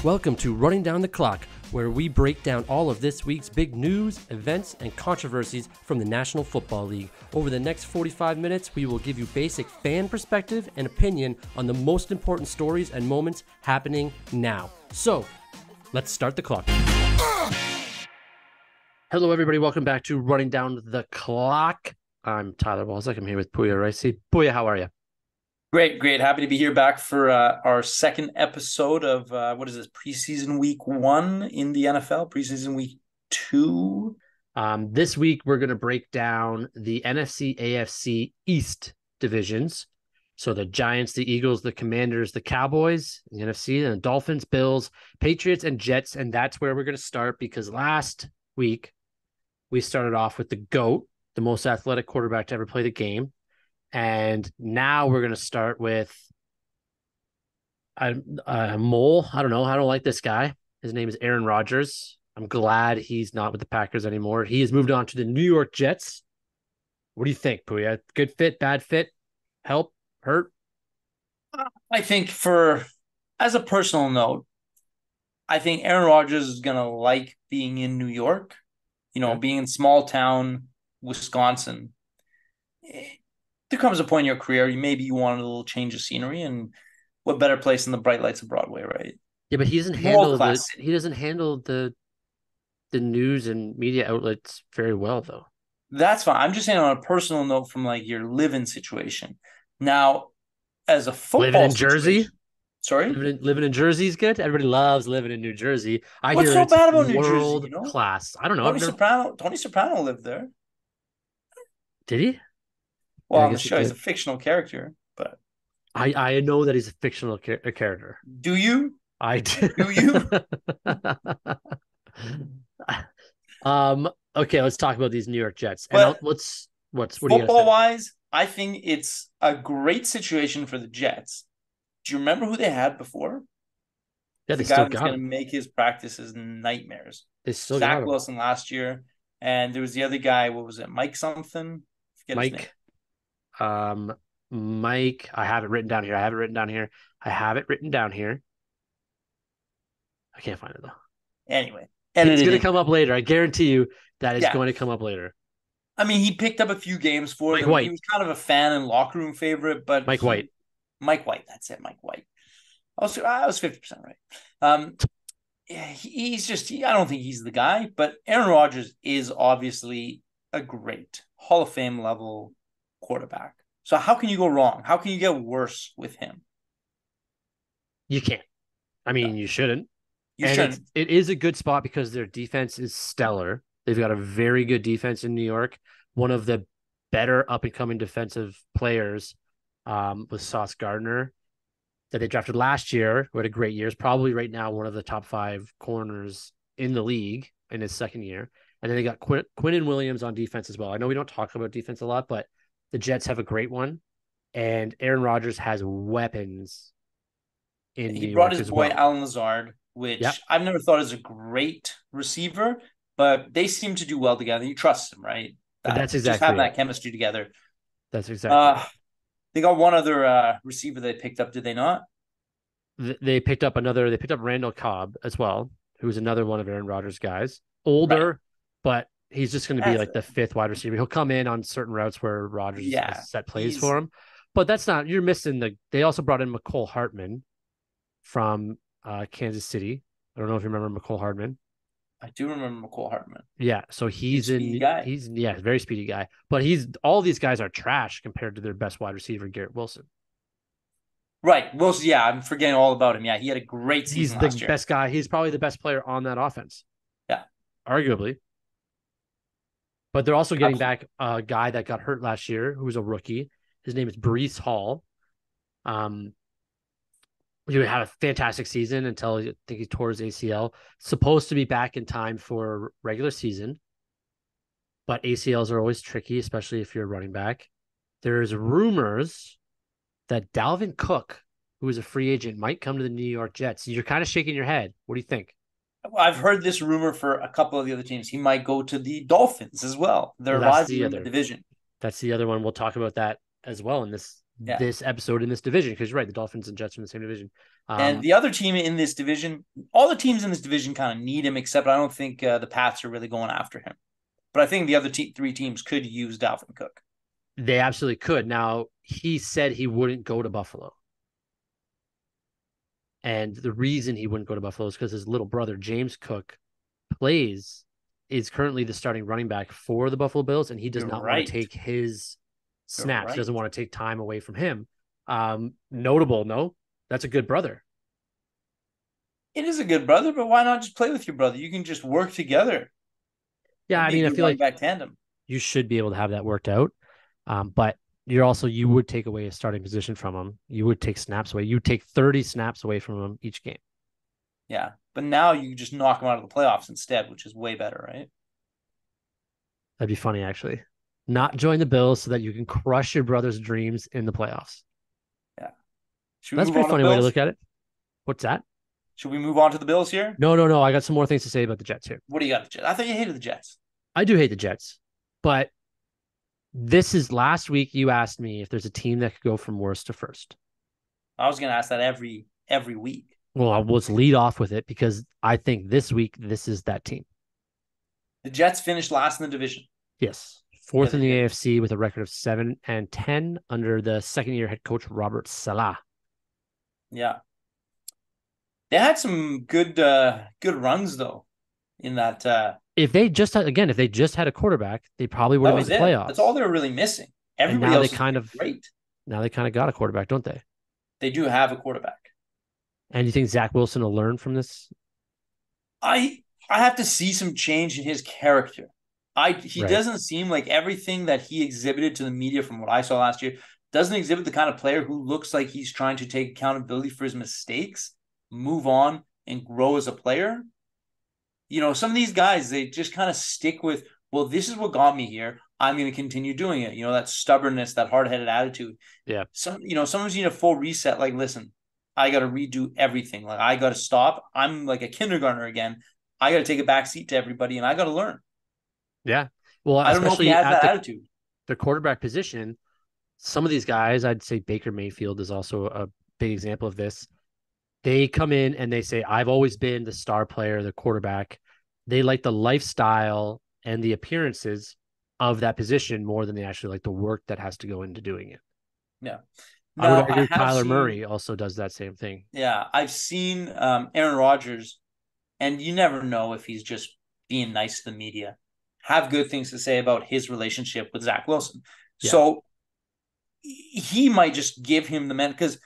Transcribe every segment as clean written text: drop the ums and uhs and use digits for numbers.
Welcome to Running Down the Clock, where we break down all of this week's big news, events, and controversies from the National Football League. Over the next 45 minutes, we will give you basic fan perspective and opinion on the most important stories and moments happening now. So, let's start the clock. Hello, everybody. Welcome back to Running Down the Clock. I'm Tyler Walzak. I'm here with Poya Ricey. Poya, how are you? Great. Happy to be here back for our second episode of, preseason week 1 in the NFL, preseason week 2. This week, we're going to break down the NFC, AFC East divisions. So the Giants, the Eagles, the Commanders, the Cowboys, the NFC, and the Dolphins, Bills, Patriots, and Jets. And that's where we're going to start because last week, we started off with the GOAT, the most athletic quarterback to ever play the game. And now we're going to start with a mole. I don't know. I don't like this guy. His name is Aaron Rodgers. I'm glad he's not with the Packers anymore. He has moved on to the New York Jets. What do you think, Poya? Good fit, bad fit, help, hurt? I think as a personal note, I think Aaron Rodgers is going to like being in New York, being in small town Wisconsin. There comes a point in your career, maybe you want a little change of scenery, and what better place than the bright lights of Broadway, right? Yeah, but he doesn't handle the news and media outlets very well, though. That's fine. I'm just saying on a personal note from like your living situation. Now, as a football living in Jersey, sorry, living in Jersey is good. Everybody loves living in New Jersey. What's so bad about New Jersey? World class. I don't know. Tony Soprano lived there. Did he? Well, on the show, he's a fictional character, but I know that he's a fictional character. Do you? I do. Do you? Okay, let's talk about these New York Jets. But and what football wise, I think it's a great situation for the Jets. Do you remember who they had before? Yeah, the guy that's going to make his practices nightmares. They still Zach Wilson last year, and there was the other guy. What was it? Mike something. Mike. Mike, I have it written down here. I can't find it though. Anyway, it's going to come up later. I guarantee you that it's going to come up later. I mean, he picked up a few games for them. White. He was kind of a fan and locker room favorite, but Mike White. That's it. Mike White. I was 50% right. He's just. I don't think he's the guy, but Aaron Rodgers is obviously a great Hall of Fame level quarterback. So how can you go wrong? How can you get worse with him? You can't. I mean, you shouldn't. It is a good spot because their defense is stellar. They've got a very good defense in New York. One of the better up-and-coming defensive players was Sauce Gardner that they drafted last year, who had a great year. Is probably right now one of the top 5 corners in the league in his second year. And then they got Quinnen Williams on defense as well. I know we don't talk about defense a lot, but the Jets have a great one. And Aaron Rodgers has weapons in New York. He brought his boy Allen Lazard, which I've never thought is a great receiver, but they seem to do well together. You trust them, right? That's exactly just having that chemistry together. That's exactly. They got one other receiver they picked up, did they not? They picked up Randall Cobb as well, who's another one of Aaron Rodgers' guys. Older, but he's just going to be like the 5th wide receiver. He'll come in on certain routes where Rodgers set plays for him. But that's not, you're missing they also brought in McCole Hartman from Kansas City. I don't know if you remember McCole Hartman. I do remember McCole Hartman. Yeah, so he's a very speedy guy. But all these guys are trash compared to their best wide receiver, Garrett Wilson. Right. Wilson, I'm forgetting all about him. Yeah, he had a great season last year. He's the best guy. He's probably the best player on that offense. Yeah. Arguably. But they're also getting back a guy that got hurt last year, who was a rookie. His name is Breece Hall. He had a fantastic season until I think he tore his ACL. Supposed to be back in time for regular season. But ACLs are always tricky, especially if you're a running back. There's rumors that Dalvin Cook, who is a free agent, might come to the New York Jets. You're kind of shaking your head. What do you think? I've heard this rumor for a couple of the other teams. He might go to the Dolphins as well. They're rivals in the division. That's the other one. We'll talk about that as well in Yeah. this episode in this division, because you're right, the Dolphins and Jets are in the same division. And the other team in this division, all the teams in this division kind of need him, except I don't think the Pats are really going after him. But I think the other three teams could use Dalvin Cook. They absolutely could. Now, he said he wouldn't go to Buffalo. And the reason he wouldn't go to Buffalo is because his little brother, James Cook, is currently the starting running back for the Buffalo Bills, and he does not want to take his snaps. He doesn't want to take time away from him. Notable, no? That's a good brother. It is a good brother, but why not just play with your brother? You can just work together. Yeah, I mean, I feel like back tandem. You should be able to have that worked out. But you would take away a starting position from him. You would take snaps away. You would take 30 snaps away from him each game. Yeah, but now you just knock him out of the playoffs instead, which is way better, right? That'd be funny, actually. Not join the Bills so that you can crush your brother's dreams in the playoffs. Yeah. That's a pretty funny way to look at it. What's that? Should we move on to the Bills here? No. I got some more things to say about the Jets here. What do you got, the Jets? I thought you hated the Jets. I do hate the Jets, but this is last week you asked me if there's a team that could go from worst to first. I was going to ask that every week. Well, let's lead off with it because I think this week this is that team. The Jets finished last in the division. Yes. Fourth in the AFC with a record of 7-10 under the second-year head coach Robert Saleh. Yeah. They had some good runs though in that if they just had a quarterback, they probably would have made the playoffs. That's all they were really missing. Everybody else is great. Now they kind of got a quarterback, don't they? They do have a quarterback. And you think Zach Wilson will learn from this? I have to see some change in his character. He doesn't seem like everything that he exhibited to the media from what I saw last year doesn't exhibit the kind of player who looks like he's trying to take accountability for his mistakes, move on, and grow as a player. You know, some of these guys, they just kind of stick with, well, this is what got me here. I'm going to continue doing it. You know, that stubbornness, that hard-headed attitude. Yeah. Sometimes you need a full reset. Like, listen, I got to redo everything. Like, I got to stop. I'm like a kindergartner again. I got to take a back seat to everybody, and I got to learn. Yeah. Well, I don't know if he has that attitude. The quarterback position, some of these guys, I'd say Baker Mayfield is also a big example of this. They come in and they say, I've always been the star player, the quarterback. They like the lifestyle and the appearances of that position more than they actually like the work that has to go into doing it. Yeah. I would argue Kyler Murray also does that same thing. Yeah. I've seen Aaron Rodgers, and you never know if he's just being nice to the media, have good things to say about his relationship with Zach Wilson. Yeah. So he might just give him the man, because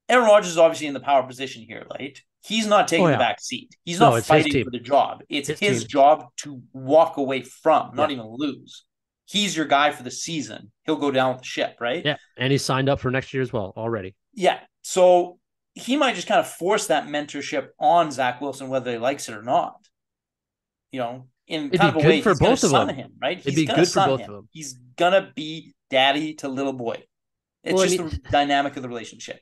Aaron Rodgers is obviously in the power position here, right? He's not taking the back seat. He's not fighting for the job. It's his job to walk away from, not even lose. He's your guy for the season. He'll go down with the ship, right? Yeah, and he's signed up for next year as well already. Yeah, so he might just kind of force that mentorship on Zach Wilson, whether he likes it or not. You know, in kind of a way, for both of them, him, right? It'd be good for both of them. He's gonna be daddy to little boy. It's the dynamic of the relationship.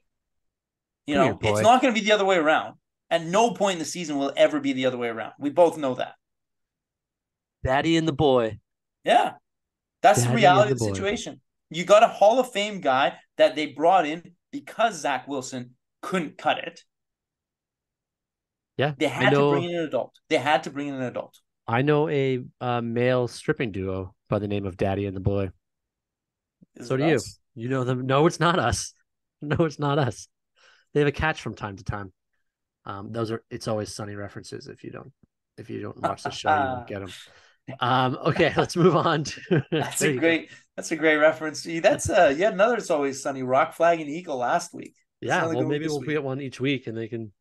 You know, it's not going to be the other way around. At no point in the season will it ever be the other way around. We both know that. Daddy and the boy. Yeah. That's the reality of the situation. You got a Hall of Fame guy that they brought in because Zach Wilson couldn't cut it. Yeah. They had to bring in an adult. I know a male stripping duo by the name of Daddy and the Boy. So do you. You know them. No, it's not us. No, it's not us. They have a catch from time to time. Those are It's Always Sunny references. If you don't watch the show, you won't get them. Okay, let's move on. That's a great reference. That's another It's Always Sunny, rock flag and eagle last week. Yeah, well, maybe we'll get one each week, and they can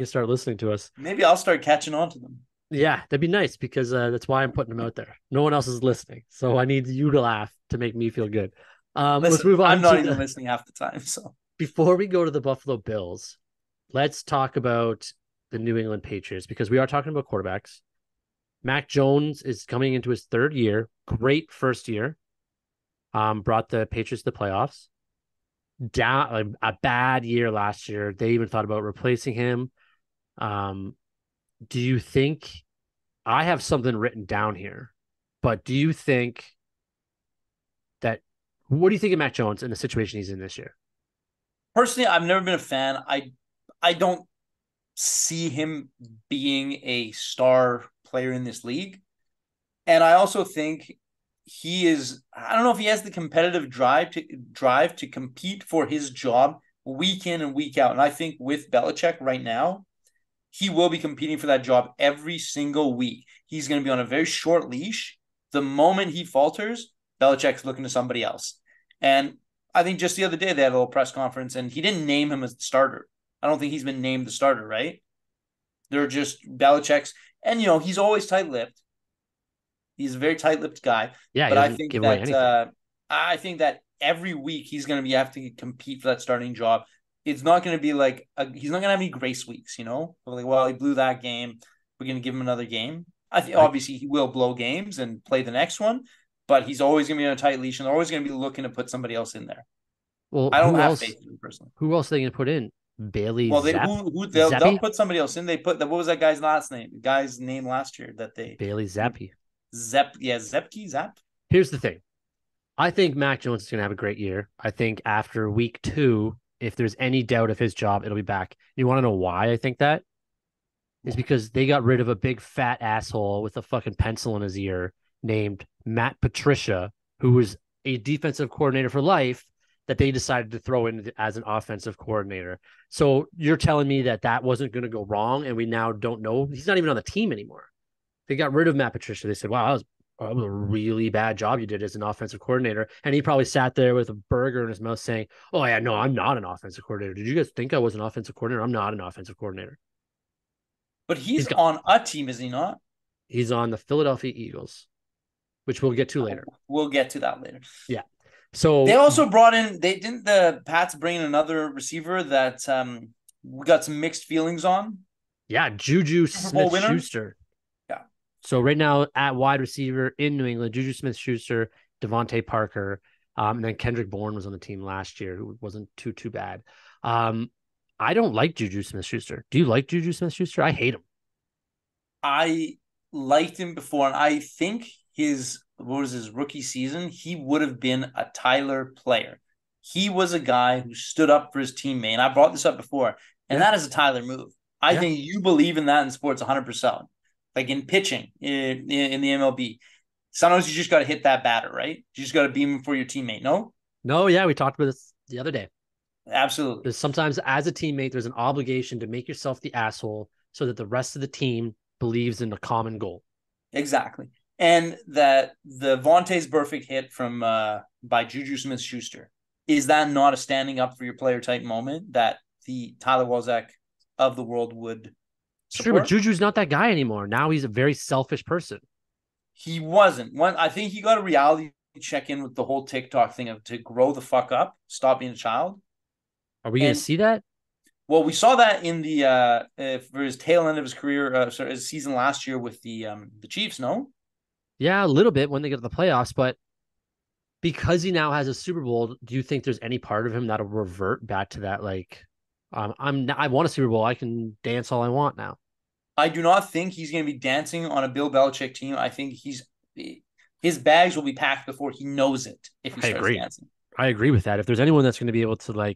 start listening to us. Maybe I'll start catching on to them. Yeah, that'd be nice, because that's why I'm putting them out there. No one else is listening, so I need you to laugh to make me feel good. Let's move on. I'm not even listening half the time, so. Before we go to the Buffalo Bills, let's talk about the New England Patriots, because we are talking about quarterbacks. Mac Jones is coming into his third year. Great first year. Brought the Patriots to the playoffs. Down a bad year last year. They even thought about replacing him. Do you think, I have something written down here, but do you think that What do you think of Mac Jones in the situation he's in this year? Personally, I've never been a fan. I don't see him being a star player in this league. And I also think he is, I don't know if he has the competitive drive to compete for his job week in and week out. And I think with Belichick right now, he will be competing for that job every single week. He's going to be on a very short leash. The moment he falters, Belichick's looking to somebody else. And I think just the other day they had a little press conference and he didn't name him as the starter. I don't think he's been named the starter, right? They're just Belichick's. And, he's always tight-lipped. He's a very tight-lipped guy. Yeah, he but doesn't give away anything. I think that every week he's going to be have to compete for that starting job. It's not going to be like he's not going to have any grace weeks, Like, well, he blew that game. We're going to give him another game. I think obviously he will blow games and play the next one, but he's always going to be on a tight leash and they're always going to be looking to put somebody else in there. Well, I don't have faith in him personally. Who else are they going to put in? Bailey Well, Zappi? they'll put somebody else in. What was that guy's last name? The guy's name last year that they Bailey Zappi. Zep. Here's the thing. I think Mac Jones is going to have a great year. I think after week 2, if there's any doubt of his job, it'll be back. You want to know why I think that? Is because they got rid of a big fat asshole with a fucking pencil in his ear named Matt Patricia, who was a defensive coordinator for life that they decided to throw in as an offensive coordinator. So you're telling me that wasn't going to go wrong and we now don't know? He's not even on the team anymore. They got rid of Matt Patricia. They said, wow, that was a really bad job you did as an offensive coordinator. And he probably sat there with a burger in his mouth saying, oh, yeah, no, I'm not an offensive coordinator. Did you guys think I was an offensive coordinator? I'm not an offensive coordinator. But he's on a team, is he not? He's on the Philadelphia Eagles, which we'll get to later. We'll get to that later. Yeah. So they also brought in, didn't the Pats bring in another receiver that we got some mixed feelings on? Yeah, Juju Smith-Schuster. Yeah. So right now at wide receiver in New England, Juju Smith-Schuster, Devontae Parker, and then Kendrick Bourne was on the team last year, who wasn't too bad. I don't like Juju Smith-Schuster. Do you like Juju Smith-Schuster? I hate him. I liked him before, and I think his rookie season, he would have been a Tyler player. He was a guy who stood up for his teammate. And I brought this up before, and that is a Tyler move. I think you believe in that in sports 100%. Like in pitching in the MLB. Sometimes you just got to hit that batter, right? You just got to beam him for your teammate, no? No, yeah, we talked about this the other day. Absolutely. There's sometimes as a teammate, there's an obligation to make yourself the asshole so that the rest of the team believes in the common goal. Exactly. And that the Vontae's perfect hit from by Juju Smith-Schuster, is that not a standing up for your player type moment that the Tyler Wozniak of the world would support? Sure, but Juju's not that guy anymore. Now he's a very selfish person. He wasn't. I think he got a reality check in with the whole TikTok thing of to grow the fuck up, stop being a child. Are we going to see that? Well, we saw that in the for his tail end of his career, his season last year with the Chiefs. No. Yeah, a little bit when they get to the playoffs, but because he now has a Super Bowl, do you think there's any part of him that'll revert back to that? Like, I want a Super Bowl. I can dance all I want now. I do not think he's going to be dancing on a Bill Belichick team. I think his bags will be packed before he knows it. If he starts dancing, I agree with that. If there's anyone that's going to be able to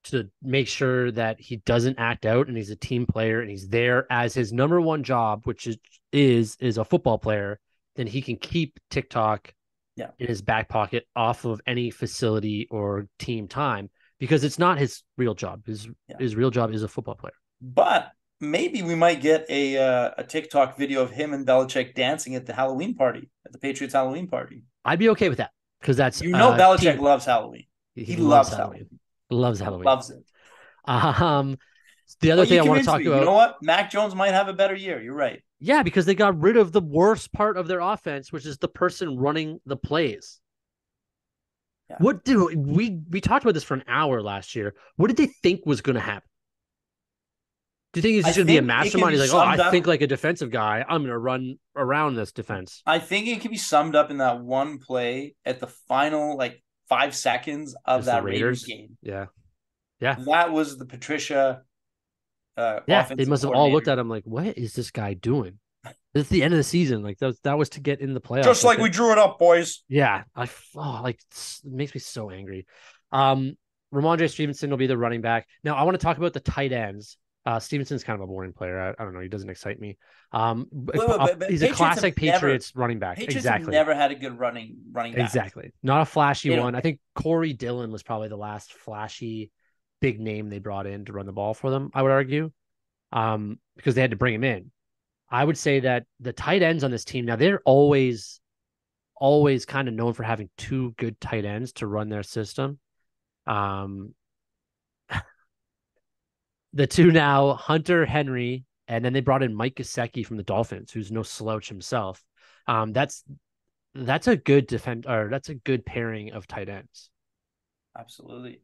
to make sure that he doesn't act out and he's a team player and he's there as his number one job, which is a football player, then he can keep TikTok in his back pocket off of any facility or team time because it's not his real job. His real job is a football player. But maybe we might get a TikTok video of him and Belichick dancing at the Halloween party, at the Patriots Halloween party. I'd be okay with that because that's Belichick loves Halloween. He loves Halloween. Loves Halloween. Loves it. The other thing I want to talk about. You know what? Mac Jones might have a better year. You're right. Yeah, because they got rid of the worst part of their offense, which is the person running the plays. Yeah. What do we talked about this for an hour last year? What did they think was going to happen? Do you think he's just going to be a mastermind? He's like, I think like a defensive guy. I'm going to run around this defense. I think it can be summed up in that one play at the final 5 seconds of that Raiders game. Yeah. That was the Patricia. They must have all looked at him like, what is this guy doing? It's the end of the season. Like that was to get in the playoffs. Just Like like that. we drew it up, boys. Yeah. It makes me so angry. Um, Ramondre Stevenson will be the running back. Now I want to talk about the tight ends. Stevenson's kind of a boring player. I don't know. He doesn't excite me. But He's a Patriots have classic never Patriots running back. Patriots have Exactly. never had a good running back. Exactly. Not a flashy They one. don't. I think Corey Dillon was probably the last flashy big name they brought in to run the ball for them, I would argue. Because they had to bring him in. I would say that the tight ends on this team now, they're always kind of known for having two good tight ends to run their system. Um, the two now, Hunter Henry, and then they brought in Mike Gesicki from the Dolphins, who's no slouch himself. That's a good that's a good pairing of tight ends. Absolutely.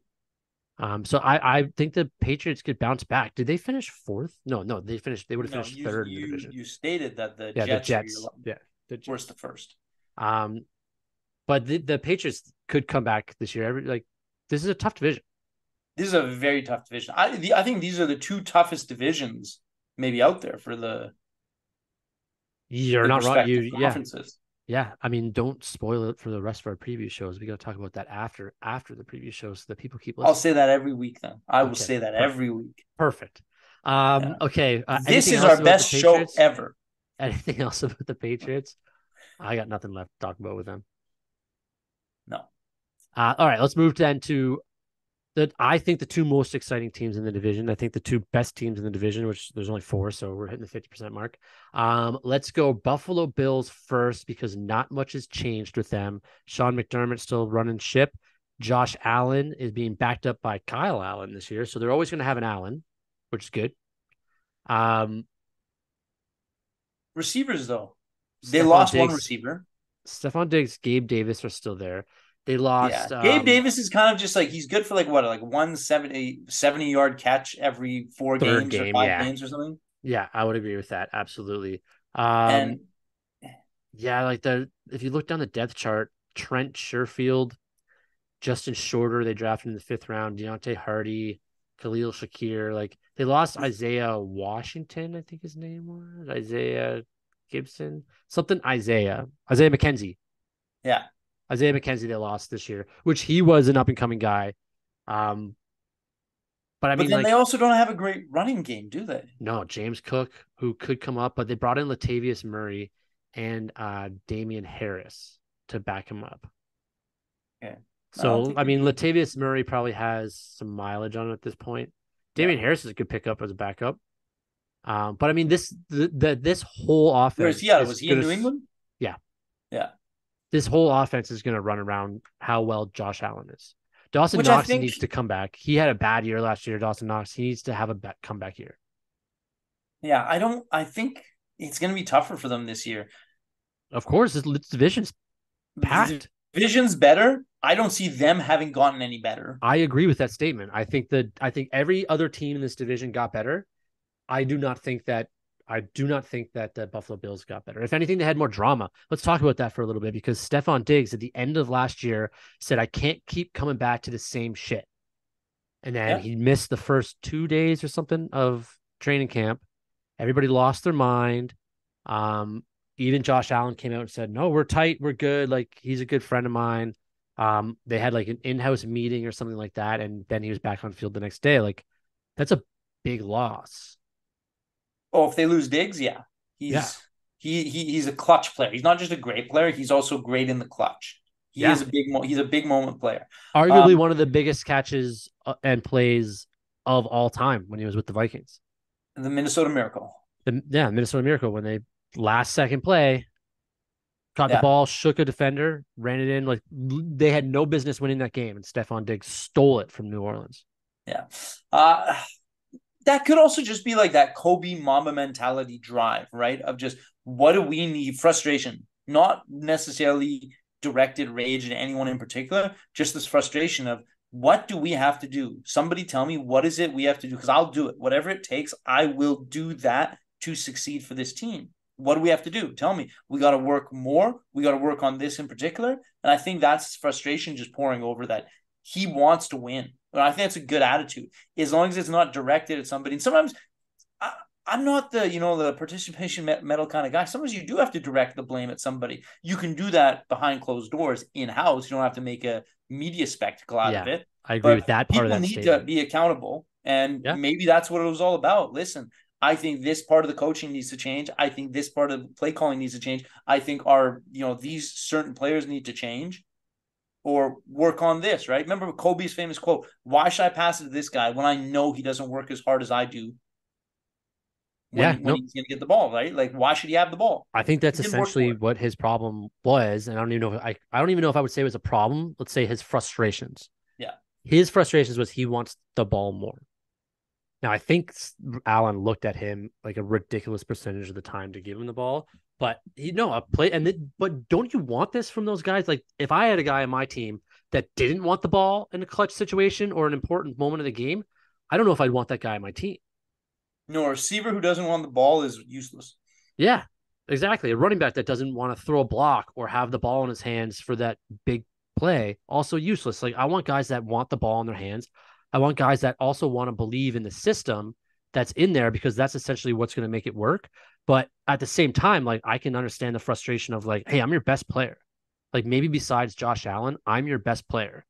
So I think the Patriots could bounce back. Did they finish fourth? No, they would have No, finished third in the division. you stated that the Yeah, the Jets are your Jets. Yeah, the Jets. worst to first. Um, but the Patriots could come back this year. This is a tough division. This is a very tough division. I think these are the two toughest divisions maybe out there for You're the not wrong. respective conferences. Yeah. I mean, don't spoil it for the rest of our preview shows. We got to talk about that after the preview shows so that people keep listening. I'll say that every week. Then I will Okay, say that perfect. every week. Perfect. Yeah. Okay. This is our best show ever. Anything else about the Patriots? I got nothing left to talk about with them. No. All right, let's move then to I think the two most exciting teams in the division. I think the two best teams in the division, which there's only four, so we're hitting the 50% mark. Let's go Buffalo Bills first because not much has changed with them. Sean McDermott's still running ship. Josh Allen is being backed up by Kyle Allen this year, so they're always going to have an Allen, which is good. Receivers though, they lost one receiver. Stephon Diggs, Gabe Davis are still there. They lost. Yeah. Gabe Davis is kind of just like he's good for like 70-yard catch every 4 games or 5 games or something. Yeah, I would agree with that. Absolutely. And yeah, if you look down the depth chart, Trent Sherfield, Justin Shorter, they drafted in the 5th round, Deontay Hardy, Khalil Shakir. Like they lost Isaiah Washington, I think his name was Isaiah Gibson, Isaiah McKenzie. Yeah. Isaiah McKenzie they lost this year, which he was an up and coming guy. But then they also don't have a great running game, do they? No, James Cook, who could come up, but they brought in Latavius Murray and Damian Harris to back him up. Okay. So Latavius Murray probably has some mileage on it at this point. Damian Harris is a good pickup as a backup. But I mean, this whole offense. Where is he at? Was he in New England? Yeah. Yeah. This whole offense is going to run around how well Josh Allen is. Dawson Knox needs to come back. He had a bad year last year. Dawson Knox, he needs to have a comeback year. Yeah, I think it's going to be tougher for them this year. Of course, this division's packed. Division's better. I don't see them having gotten any better. I agree with that statement. I think every other team in this division got better. I do not think that the Buffalo Bills got better. If anything, they had more drama. Let's talk about that for a little bit because Stephon Diggs at the end of last year said, I can't keep coming back to the same shit. And then he missed the first 2 days or something of training camp. Everybody lost their mind. Even Josh Allen came out and said, no, we're tight. We're good. Like, he's a good friend of mine. They had like an in-house meeting or something like that. And then he was back on field the next day. Like, that's a big loss. Oh, if they lose Diggs, he's a clutch player. He's not just a great player; he's also great in the clutch. He's a big moment player. Arguably one of the biggest catches and plays of all time when he was with the Vikings. The Minnesota Miracle. Minnesota Miracle when they last second play caught the ball, shook a defender, ran it in. Like they had no business winning that game, and Stephon Diggs stole it from New Orleans. Yeah. That could also just be like that Kobe Mamba mentality drive, right? Of just what do we need? Frustration, not necessarily directed rage at anyone in particular, just this frustration of what do we have to do? Somebody tell me what is it we have to do? Because I'll do it. Whatever it takes, I will do that to succeed for this team. What do we have to do? Tell me. We got to work more. We got to work on this in particular. And I think that's frustration just pouring over that he wants to win. I think that's a good attitude as long as it's not directed at somebody. And sometimes I'm not the participation medal kind of guy. Sometimes you do have to direct the blame at somebody. You can do that behind closed doors in house. You don't have to make a media spectacle out of Yeah, it. I agree with But that part of people that need to statement. be accountable, and Yeah. maybe that's what it was all about. Listen, I think this part of the coaching needs to change. I think this part of the play calling needs to change. I think these certain players need to change or work on this, right? Remember Kobe's famous quote, "Why should I pass it to this guy when I know he doesn't work as hard as I do Yeah, when no, he's going to get the ball, right? Like, why should he have the ball? I think He that's didn't work essentially for it." what his problem was. And I don't even know if I don't even know if I would say it was a problem. Let's say his frustrations. Yeah. His frustrations was he wants the ball more. Now I think Allen looked at him like a ridiculous percentage of the time to give him the ball. But a play but don't you want this from those guys? Like if I had a guy on my team that didn't want the ball in a clutch situation or an important moment of the game, I don't know if I'd want that guy on my team. No, a receiver who doesn't want the ball is useless. Yeah, exactly. A running back that doesn't want to throw a block or have the ball in his hands for that big play, also useless. Like I want guys that want the ball in their hands. I want guys that also want to believe in the system that's in there because that's essentially what's going to make it work. But at the same time, like I can understand the frustration of like, hey, I'm your best player. Like maybe besides Josh Allen, I'm your best player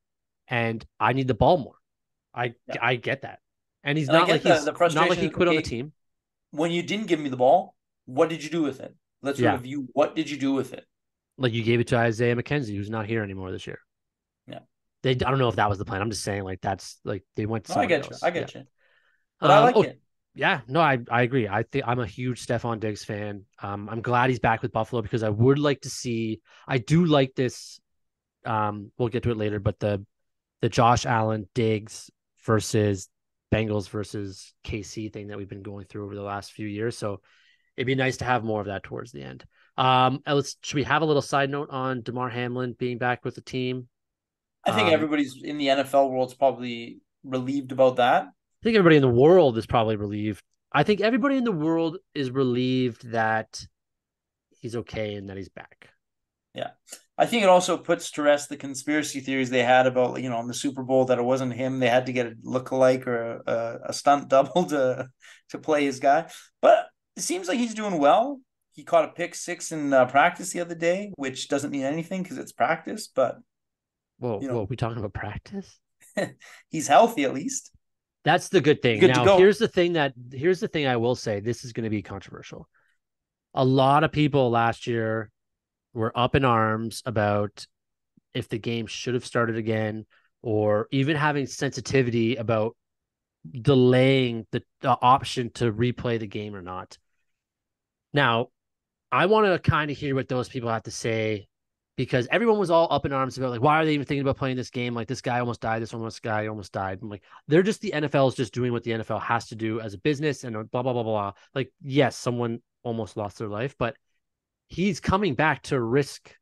and I need the ball more. I Yeah. I get that. And he's And I not like get he's the not like he frustration. quit on the Okay, team. when you didn't give me the ball, what did you do with it? Let's Yeah. review. What did you do with it? Like you gave it to Isaiah McKenzie, who's not here anymore this year. Yeah. I don't know if that was the plan. I'm just saying like that's like they went to No, I somebody get you. else. I Yeah. get you. But I like Oh it. yeah, no, I agree. I think I'm a huge Stephon Diggs fan. I'm glad he's back with Buffalo because I would like to see. I do like this. We'll get to it later, but the Josh Allen Diggs versus Bengals versus KC thing that we've been going through over the last few years. So it'd be nice to have more of that towards the end. Should we have a little side note on DeMar Hamlin being back with the team? I think Um, everybody's in the NFL world's probably relieved about that. I think everybody in the world is probably relieved. I think everybody in the world is relieved that he's okay and that he's back. Yeah. I think it also puts to rest the conspiracy theories they had about, in the Super Bowl that it wasn't him. They had to get a lookalike or a stunt double to play his guy. But it seems like he's doing well. He caught a pick six in practice the other day, which doesn't mean anything because it's practice. But, Whoa, we talking about practice? he's healthy at least. That's the good thing. Good to Now, go. here's the thing I will say. This is going to be controversial. A lot of people last year were up in arms about if the game should have started again or even having sensitivity about delaying the option to replay the game or not. Now, I want to kind of hear what those people have to say because everyone was all up in arms about like, why are they even thinking about playing this game? Like this guy almost died, this almost guy almost died. I'm like, they're just the NFL is just doing what the NFL has to do as a business and blah blah blah blah. Like, yes, someone almost lost their life, but he's coming back to risk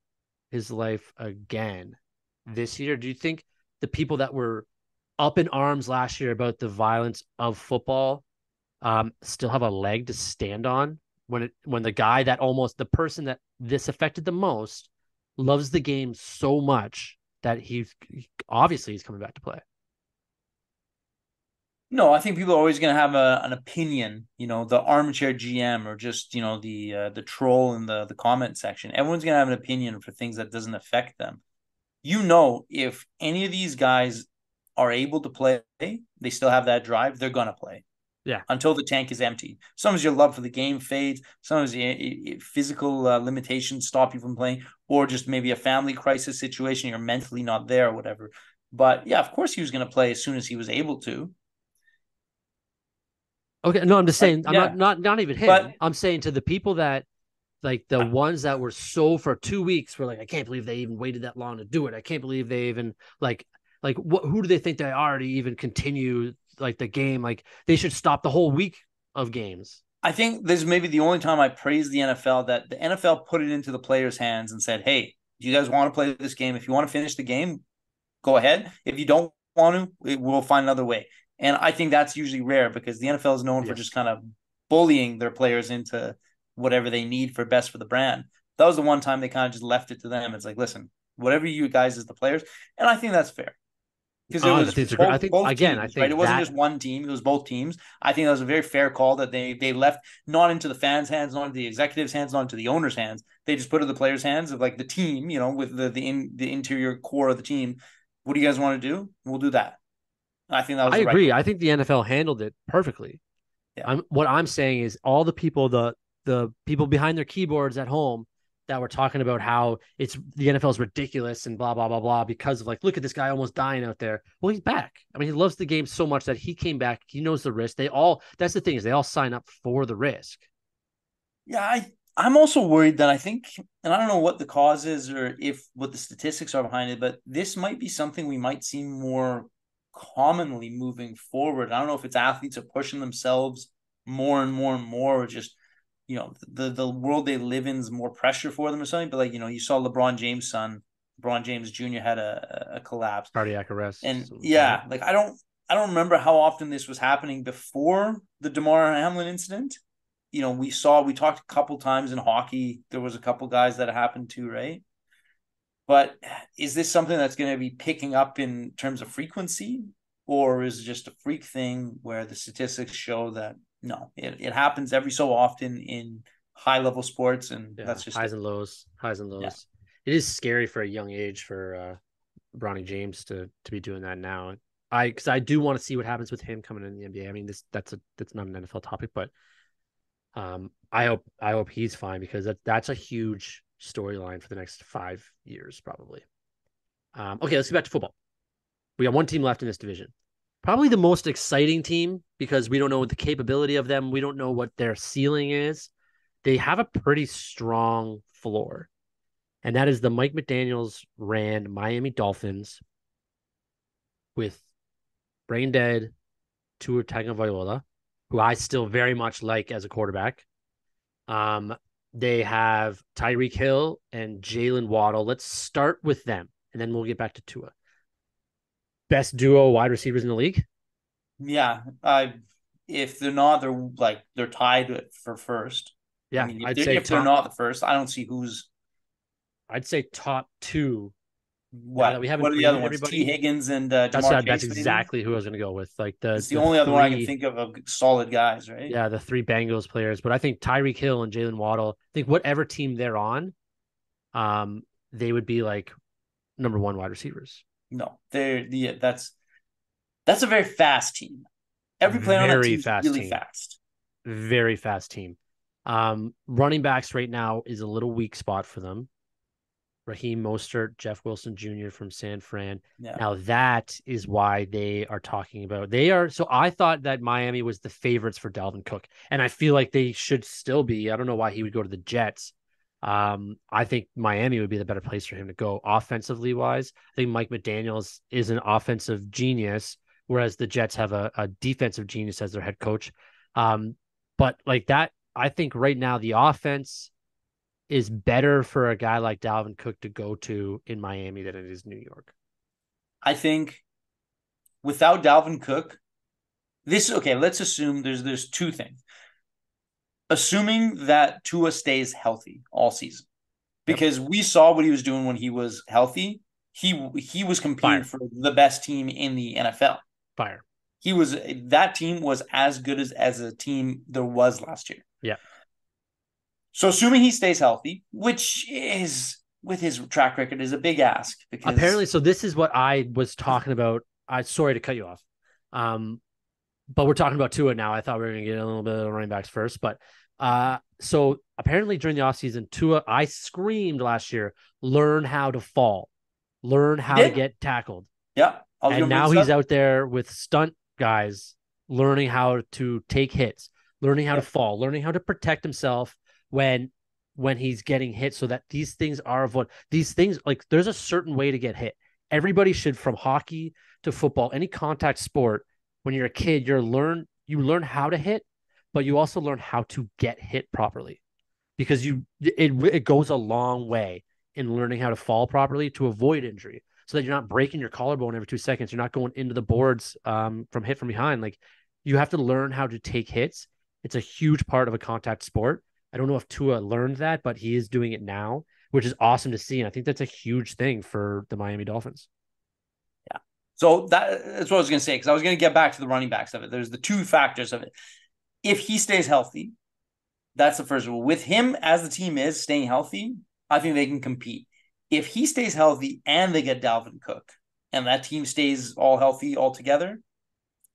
his life again this year. Do you think the people that were up in arms last year about the violence of football still have a leg to stand on when the guy that almost the person that this affected the most loves the game so much that he's coming back to play. No, I think people are always going to have an opinion, the armchair GM or just, the troll in the comment section. Everyone's going to have an opinion for things that doesn't affect them. If any of these guys are able to play, they still have that drive, they're going to play. Yeah. Until the tank is empty. Sometimes your love for the game fades. Sometimes physical limitations stop you from playing, or just maybe a family crisis situation. You're mentally not there or whatever. But yeah, of course he was going to play as soon as he was able to. Okay. No, I'm just But saying, I'm yeah, not even him. but I'm saying to the people that like the ones that were so for 2 weeks were like, I can't believe they even waited that long to do it. I can't believe they even who do they think they are to even continue like the game? Like they should stop the whole week of games. I think this is maybe the only time I praise the NFL that the NFL put it into the players' hands and said, "Hey, do you guys want to play this game? If you want to finish the game, go ahead. If you don't want to, we'll find another way." And I think that's usually rare because the NFL is known for just Yes. kind of bullying their players into whatever they need for best for the brand. That was the one time they kind of just left it to them. It's like, listen, whatever you guys as the players, and I think that's fair. because it I was think it's a great. I think both again, I teams, right? It think wasn't that just one team; it was both teams. I think that was a very fair call that they left not into the fans' hands, not into the executives' hands, not into the owners' hands. They just put it in the players' hands of like the team, with the interior core of the team. What do you guys want to do? We'll do that. I think that was I the right agree. call. I think the NFL handled it perfectly. Yeah. What I'm saying is all the people behind their keyboards at home that were talking about how it's the NFL is ridiculous and blah blah blah blah because of like, look at this guy almost dying out there. Well, he's back. I mean, he loves the game so much that he came back. He knows the risk. That's the thing, is they all sign up for the risk. Yeah, I'm also worried that I think, and I don't know what the cause is or if what the statistics are behind it, but this might be something we might see more commonly moving forward. I don't know if it's athletes are pushing themselves more and more and more, or just the world they live in is more pressure for them or something. But like you saw LeBron James' son, LeBron James Jr. had a collapse, Cardiac arrest. and Right. yeah, like I don't remember how often this was happening before the DeMar Hamlin incident. We talked a couple times in hockey. There was a couple guys that happened to, right? But is this something that's going to be picking up in terms of frequency, or is it just a freak thing where the statistics show that no, it happens every so often in high level sports, and Yeah. that's just Highs it. and lows. Highs and Yeah. lows. It is scary for a young age for Bronny James to be doing that now. Because I do want to see what happens with him coming in the NBA. I mean, that's not an NFL topic, but I hope he's fine, because that's a huge storyline for the next 5 years probably. Okay, let's get back to football. We got one team left in this division. Probably the most exciting team, because we don't know the capability of them. We don't know what their ceiling is. They have a pretty strong floor, and that is the Mike McDaniels ran Miami Dolphins with brain dead Tua Tagovailoa, who I still very much like as a quarterback. Um, they have Tyreek Hill and Jalen Waddle. Let's start with them, and then we'll get back to Tua. Best duo wide receivers in the league? Yeah. If they're not, they're tied for first. I Yeah, mean, I'd say if they're top. not the first, I don't see who's I'd say top two. Now that what. we haven't What are the other previewed ones? T. everybody, Higgins and that's Jamar that's Chase, maybe. exactly who I was going to go with. Like the It's the the only other one I can three, think of solid guys, right? yeah, the three Bengals players. But I think Tyreek Hill and Jalen Waddle. I think whatever team they're on, um, they would be like number one wide receivers. No, that's a very fast team. Every player on that Very team is fast really team. fast. Very fast team. Running backs right now is a little weak spot for them. Raheem Mostert, Jeff Wilson Jr. from San Fran. Yeah. Now that is why they are talking about. They are. So I thought that Miami was the favorites for Dalvin Cook, and I feel like they should still be. I don't know why he would go to the Jets. I think Miami would be the better place for him to go offensively wise. I think Mike McDaniels is an offensive genius, whereas the Jets have a defensive genius as their head coach. But like that, I think right now the offense is better for a guy like Dalvin Cook to go to in Miami than it is New York. I think without Dalvin Cook, this okay, let's assume there's two things. Assuming that Tua stays healthy all season. Yep. Because we saw what he was doing when he was healthy. He was competing Fire. for the best team in the NFL. Fire. That team was as good as a team there was last year. Yeah. So assuming he stays healthy, which is with his track record is a big ask Apparently, because so this is what I was talking about. I sorry to cut you off. But we're talking about Tua now. I thought we were gonna get a little bit of running backs first, but so apparently during the offseason, Tua, I screamed last year, learn how to fall, learn he how to did. get tackled. Yeah, I was And gonna bring now this he's up. out there with stunt guys, learning how to take hits, learning how to Yeah, fall, learning how to protect himself when he's getting hit, so that these things are avoided. These things, like, there's a certain way to get hit. Everybody should, from hockey to football, any contact sport, when you're a kid, you learn how to hit, but you also learn how to get hit properly, because it goes a long way in learning how to fall properly to avoid injury, so that you're not breaking your collarbone every 2 seconds. You're not going into the boards from hit from behind. Like, you have to learn how to take hits. It's a huge part of a contact sport. I don't know if Tua learned that, but he is doing it now, which is awesome to see. And I think that's a huge thing for the Miami Dolphins. yeah. So that's what I was going to say, because I was going to get back to the running backs of it. There's the two factors of it. If he stays healthy, that's the first rule. With him, as the team is staying healthy, I think they can compete. If he stays healthy and they get Dalvin Cook and that team stays all healthy altogether,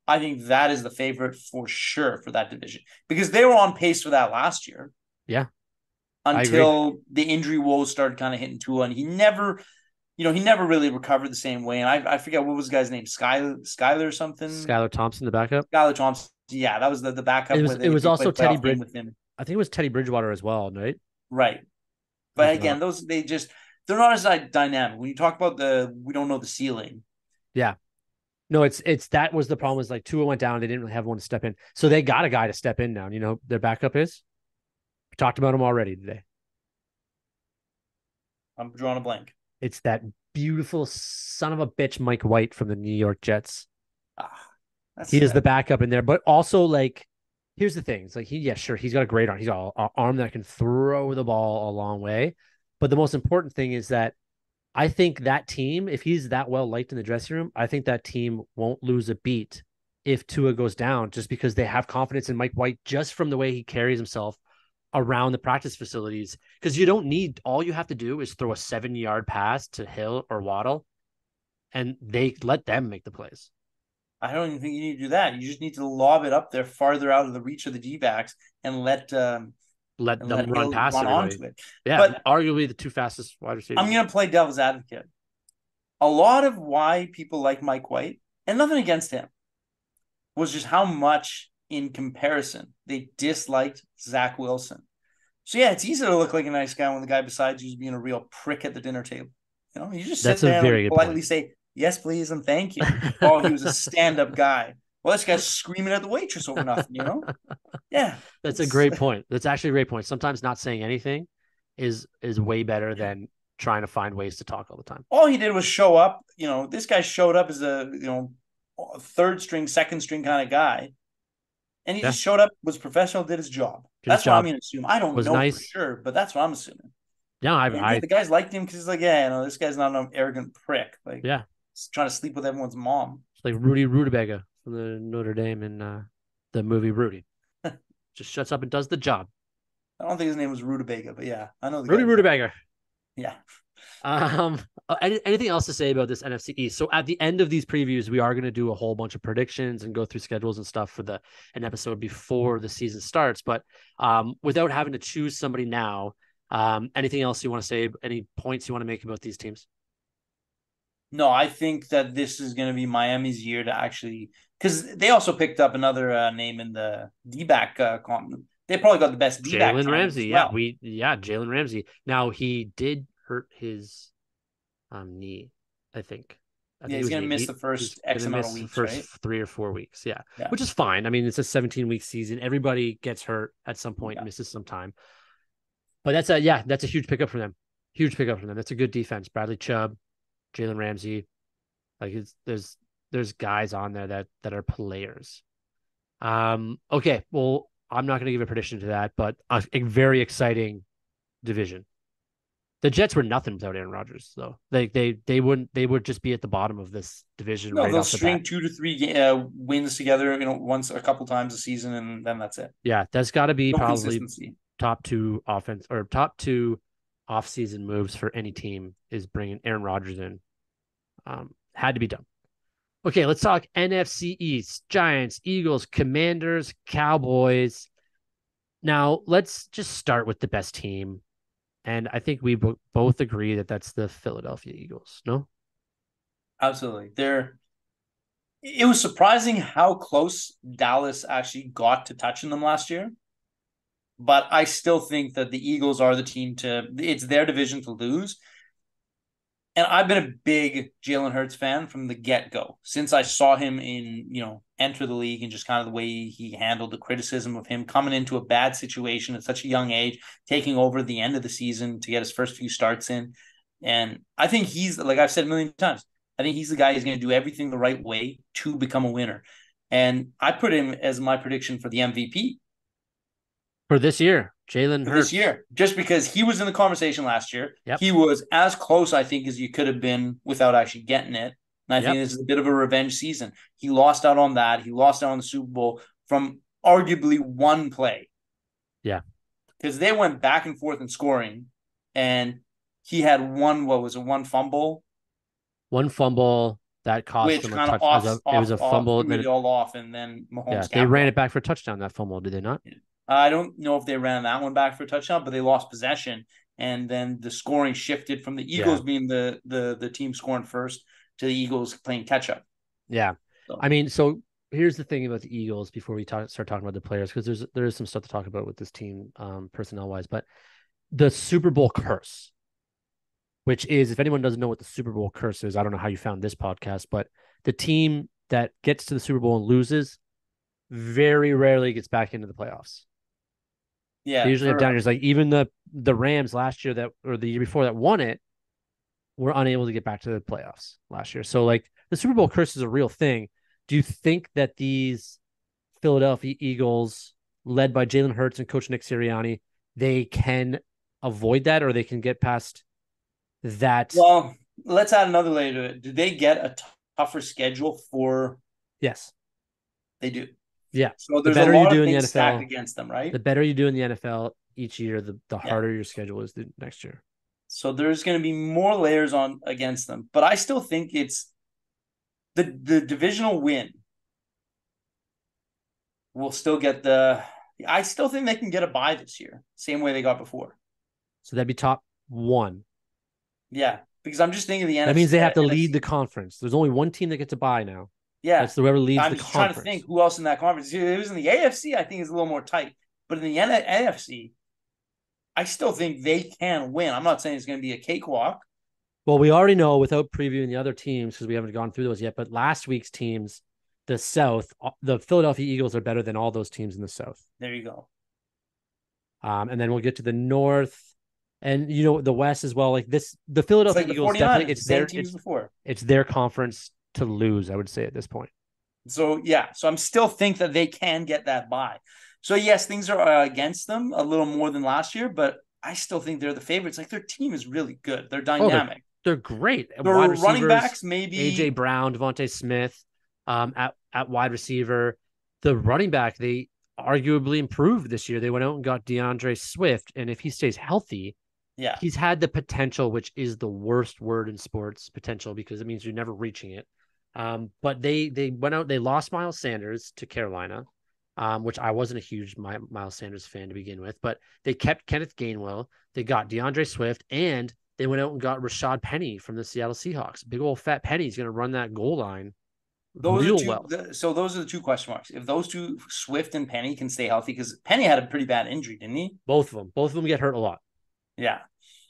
I think that is the favorite for sure for that division, because they were on pace for that last year. Yeah, I agree. Until the injury woes started kind of hitting Tua, and he never really recovered the same way. And I forget what was the guy's name, Skyler or something. Skylar Thompson, the backup. Skyler Thompson. Yeah, that was the backup where It was they also played playoff game with him. I think it was Teddy Bridgewater as well, right? Right. But again, they're not as dynamic. When you talk about we don't know the ceiling. Yeah. No, it's that was the problem, was like Tua went down. They didn't really have one to step in. So they got a guy to step in now. You know, their backup is? We talked about him already today. I'm drawing a blank. It's that beautiful son of a bitch, Mike White from the New York Jets. He is the backup in there, but also like, here's the thing. It's like he's got a great arm. He's got an arm that can throw the ball a long way. But the most important thing is that I think that team, if he's that well liked in the dressing room, I think that team won't lose a beat if Tua goes down, just because they have confidence in Mike White just from the way he carries himself around the practice facilities. Because all you have to do is throw a 7-yard pass to Hill or Waddle, and they let them make the plays. I don't even think you need to do that. You just need to lob it up there farther out of the reach of the D-backs and let them run past onto it. Yeah, but arguably the two fastest wide receivers. I'm going to play devil's advocate. A lot of why people like Mike White, and nothing against him, was just how much in comparison they disliked Zach Wilson. So yeah, it's easy to look like a nice guy when the guy beside you is being a real prick at the dinner table. You know, you just sit there and politely say, yes, please, and thank you. Oh, he was a stand-up guy. Well, this guy's screaming at the waitress over nothing, you know? Yeah. That's a great point. That's actually a great point. Sometimes not saying anything is way better than trying to find ways to talk all the time. All he did was show up. You know, this guy showed up as a, third string, second string kind of guy. And he just showed up, was professional, did his job. That's what I'm going to assume. I don't know for sure, but that's what I'm assuming. Yeah, the guys liked him because he's like, this guy's not an arrogant prick. Like, yeah, he's trying to sleep with everyone's mom. It's like Rudy Rutabaga from the Notre Dame in the movie Rudy. Just shuts up and does the job. I don't think his name was Rutabaga, but yeah, I know the Rudy Rutabaga. Yeah. Anything else to say about this NFC East? So at the end of these previews, we are going to do a whole bunch of predictions and go through schedules and stuff for an episode before the season starts. But without having to choose somebody now, anything else you want to say? Any points you want to make about these teams? No, I think that this is going to be Miami's year to actually, because they also picked up another name in the D-back comp. They probably got the best D-back. Jalen Ramsey, well. Jalen Ramsey. Now he did hurt his knee, I think. He's going to miss the first X amount of weeks, right? 3 or 4 weeks, yeah, which is fine. I mean, it's a 17-week season. Everybody gets hurt at some point, misses some time. But that's a huge pickup for them. Huge pickup for them. That's a good defense. Bradley Chubb, Jalen Ramsey, like there's guys on there that are players. Okay, well, I'm not going to give a prediction to that, but a very exciting division. The Jets were nothing without Aaron Rodgers, though. They would just be at the bottom of this division. No, they'll string 2 to 3 wins together, once a couple times a season, and then that's it. Yeah, that's got to be probably top 2 offense or top 2 off-season moves for any team is bringing Aaron Rodgers in. Had to be done. Okay, let's talk NFC East. Giants, Eagles, Commanders, Cowboys. Now, let's just start with the best team. And I think we both agree that that's the Philadelphia Eagles, no? Absolutely. It was surprising how close Dallas actually got to touching them last year. But I still think that the Eagles are the team it's their division to lose. And I've been a big Jalen Hurts fan from the get-go. Since I saw him enter the league and just kind of the way he handled the criticism of him coming into a bad situation at such a young age, taking over the end of the season to get his first few starts in. And I think he's, like I've said a million times, I think he's the guy who's going to do everything the right way to become a winner. And I put him as my prediction for the MVP. For this year, Jalen Hurts. This year, just because he was in the conversation last year. Yep. He was as close, I think, as you could have been without actually getting it. And I think Yep. this is a bit of a revenge season. He lost out on that. He lost out on the Super Bowl from arguably one play. Yeah. Because they went back and forth in scoring, and he had one fumble, One fumble that cost which them a kind of touch as a it was a fumble. threw Then it all off, and then yeah, Mahomes they ran it capitalized. back for a touchdown. That fumble, did they not? I don't know if they ran that one back for a touchdown, but they lost possession, and then the scoring shifted from the Yeah. Eagles being the team scoring first to the Eagles playing catch up. Yeah. So, I mean, so here's the thing about the Eagles before we start talking about the players, because there is some stuff to talk about with this team, personnel wise. But the Super Bowl curse, which is, if anyone doesn't know what the Super Bowl curse is, I don't know how you found this podcast, but the team that gets to the Super Bowl and loses very rarely gets back into the playoffs. They yeah, usually have down years. Like even the Rams last year that or the year before that won it were unable to get back to the playoffs last year. So like the Super Bowl curse is a real thing. Do you think that these Philadelphia Eagles, led by Jalen Hurts and Coach Nick Sirianni, they can avoid that, or they can get past that? well, let's add another layer to it. Did they get a tougher schedule for? Yes. They do. Yeah. So The there's a better you lot of do in the things stacked NFL, against them, the right? better you do in the NFL each year, the Yeah. harder your schedule is the next year. So there's going to be more layers on against them, but I still think it's the divisional win will still get the. I still think they can get a bye this year, same way they got before. So that'd be top one. Yeah, because I'm just thinking of the That means NFC. they have to lead the NFC. conference. There's only one team that gets a bye now. Yeah, That's whoever leads I'm the just trying to think conference. who else in that conference. If it was in the AFC, I think it's a little more tight, but in the NFC, I still think they can win. I'm not saying it's going to be a cakewalk. Well, we already know without previewing the other teams because we haven't gone through those yet. But last week's teams, the South, the Philadelphia Eagles are better than all those teams in the South. There you go. And then we'll get to the North, and the West as well. Like this, the It's Philadelphia like the Eagles 49ers, definitely the same team as before. it's their conference to lose. I would say at this point. So yeah, so I'm still think that they can get that bye. So yes, things are against them a little more than last year, but I still think they're the favorites. Like their team is really good. They're Oh, dynamic. they're great. Their Wide running receivers, backs AJ maybe Brown, Devontae Smith, at wide receiver. The running back, they arguably improved this year. They went out and got DeAndre Swift, and if he stays healthy, yeah. he's had the potential, which is the worst word in sports, potential, because it means you're never reaching it. But they went out, they lost Miles Sanders to Carolina, which I wasn't a huge Miles Sanders fan to begin with, but they kept Kenneth Gainwell. They got DeAndre Swift, and they went out and got Rashad Penny from the Seattle Seahawks. Big old fat Penny's going to run that goal line Those are real two. well. So those are the two question marks. If those two, Swift and Penny, can stay healthy, because Penny had a pretty bad injury, didn't he? Both of them get hurt a lot. Yeah.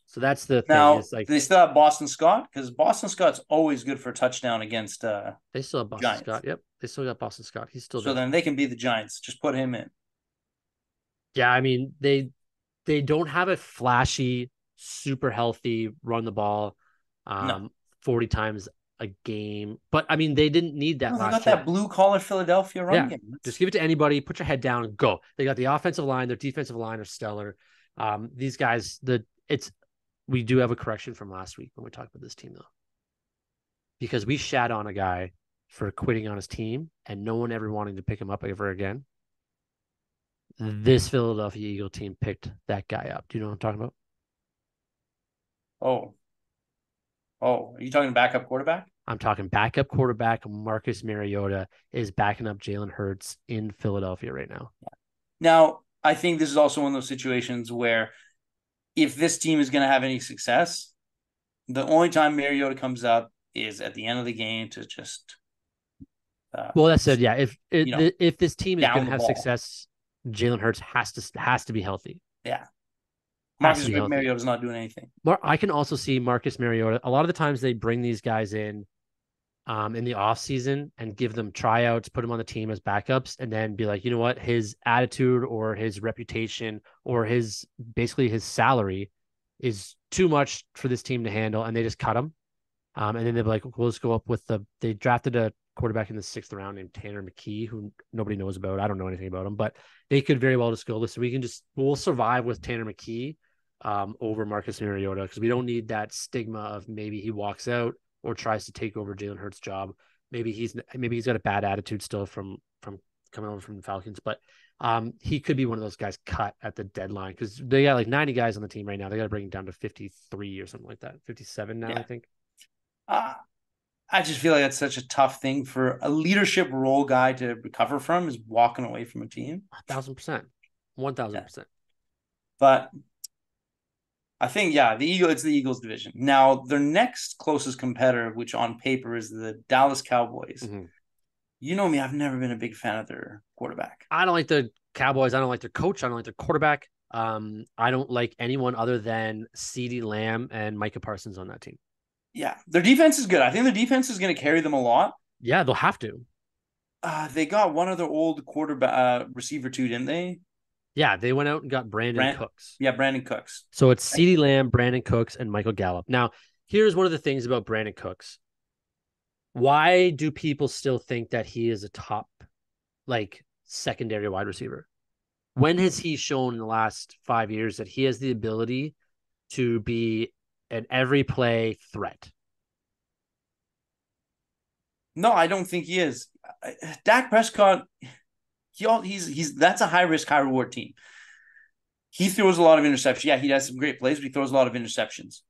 So that's the thing. Now Is like they still have Boston Scott, because Boston Scott's always good for a touchdown against they still have Boston Giants. Scott. Yep, they still got Boston Scott. He's still so there. then they can be the Giants. Just put him in. Yeah, I mean they don't have a flashy, super healthy run the ball, No. 40 times a game. But I mean, they didn't need that No, they last got year. that blue collar Philadelphia run Yeah, game. just give it to anybody. Put your head down and go. They got the offensive line. Their defensive line are stellar. These guys, we do have a correction from last week when we talked about this team though, because we shat on a guy for quitting on his team and no one ever wanting to pick him up ever again. This Philadelphia Eagle team picked that guy up. Do you know what I'm talking about? Are you talking backup quarterback? I'm talking backup quarterback Marcus Mariota is backing up Jalen Hurts in Philadelphia right now. Now, I think this is also one of those situations where if this team is going to have any success, the only time Mariota comes up is at the end of the game to just. Well, that said, yeah, if this team is down going to the have ball. success, Jalen Hurts has to be healthy. Yeah. Has Marcus to be healthy. Mariota's not doing anything. I can also see Marcus Mariota. A lot of the times they bring these guys in the offseason and give them tryouts, put them on the team as backups, and then be like, you know what, his attitude or his reputation or basically his salary is too much for this team to handle, and they just cut him. And then they're like, we'll just go up with they drafted a quarterback in the 6th round named Tanner McKee, who nobody knows about. I don't know anything about him, but they could very well just go, listen, we'll survive with Tanner McKee over Marcus Mariota, because we don't need that stigma of maybe he walks out or tries to take over Jalen Hurts' job. Maybe he's got a bad attitude still from coming over from the Falcons, but he could be one of those guys cut at the deadline because they got like 90 guys on the team right now. They got to bring it down to 53 or something like that. 57 now, Yeah. I think. I just feel like that's such a tough thing for a leadership role guy to recover from, is walking away from a team. 1,000%. 1,000%. But I think, it's the Eagles division. Now, their next closest competitor, which on paper is the Dallas Cowboys. Mm-hmm. You know me, I've never been a big fan of their quarterback. I don't like the Cowboys. I don't like their coach. I don't like their quarterback. I don't like anyone other than CeeDee Lamb and Micah Parsons on that team. Yeah, their defense is good. I think their defense is going to carry them a lot. Yeah, they'll have to. They got one of their old quarterback receiver too, didn't they? Yeah, they went out and got Brandon Cooks. Yeah, Brandon Cooks. So it's CeeDee Lamb, Brandon Cooks, and Michael Gallup. Now, here's one of the things about Brandon Cooks. Why do people still think that he is a top, like, secondary wide receiver? When has he shown in the last 5 years that he has the ability to be an every play threat? No, I don't think he is. Dak Prescott, he's that's a high risk, high reward team. He throws a lot of interceptions. Yeah, he has some great plays, but he throws a lot of interceptions.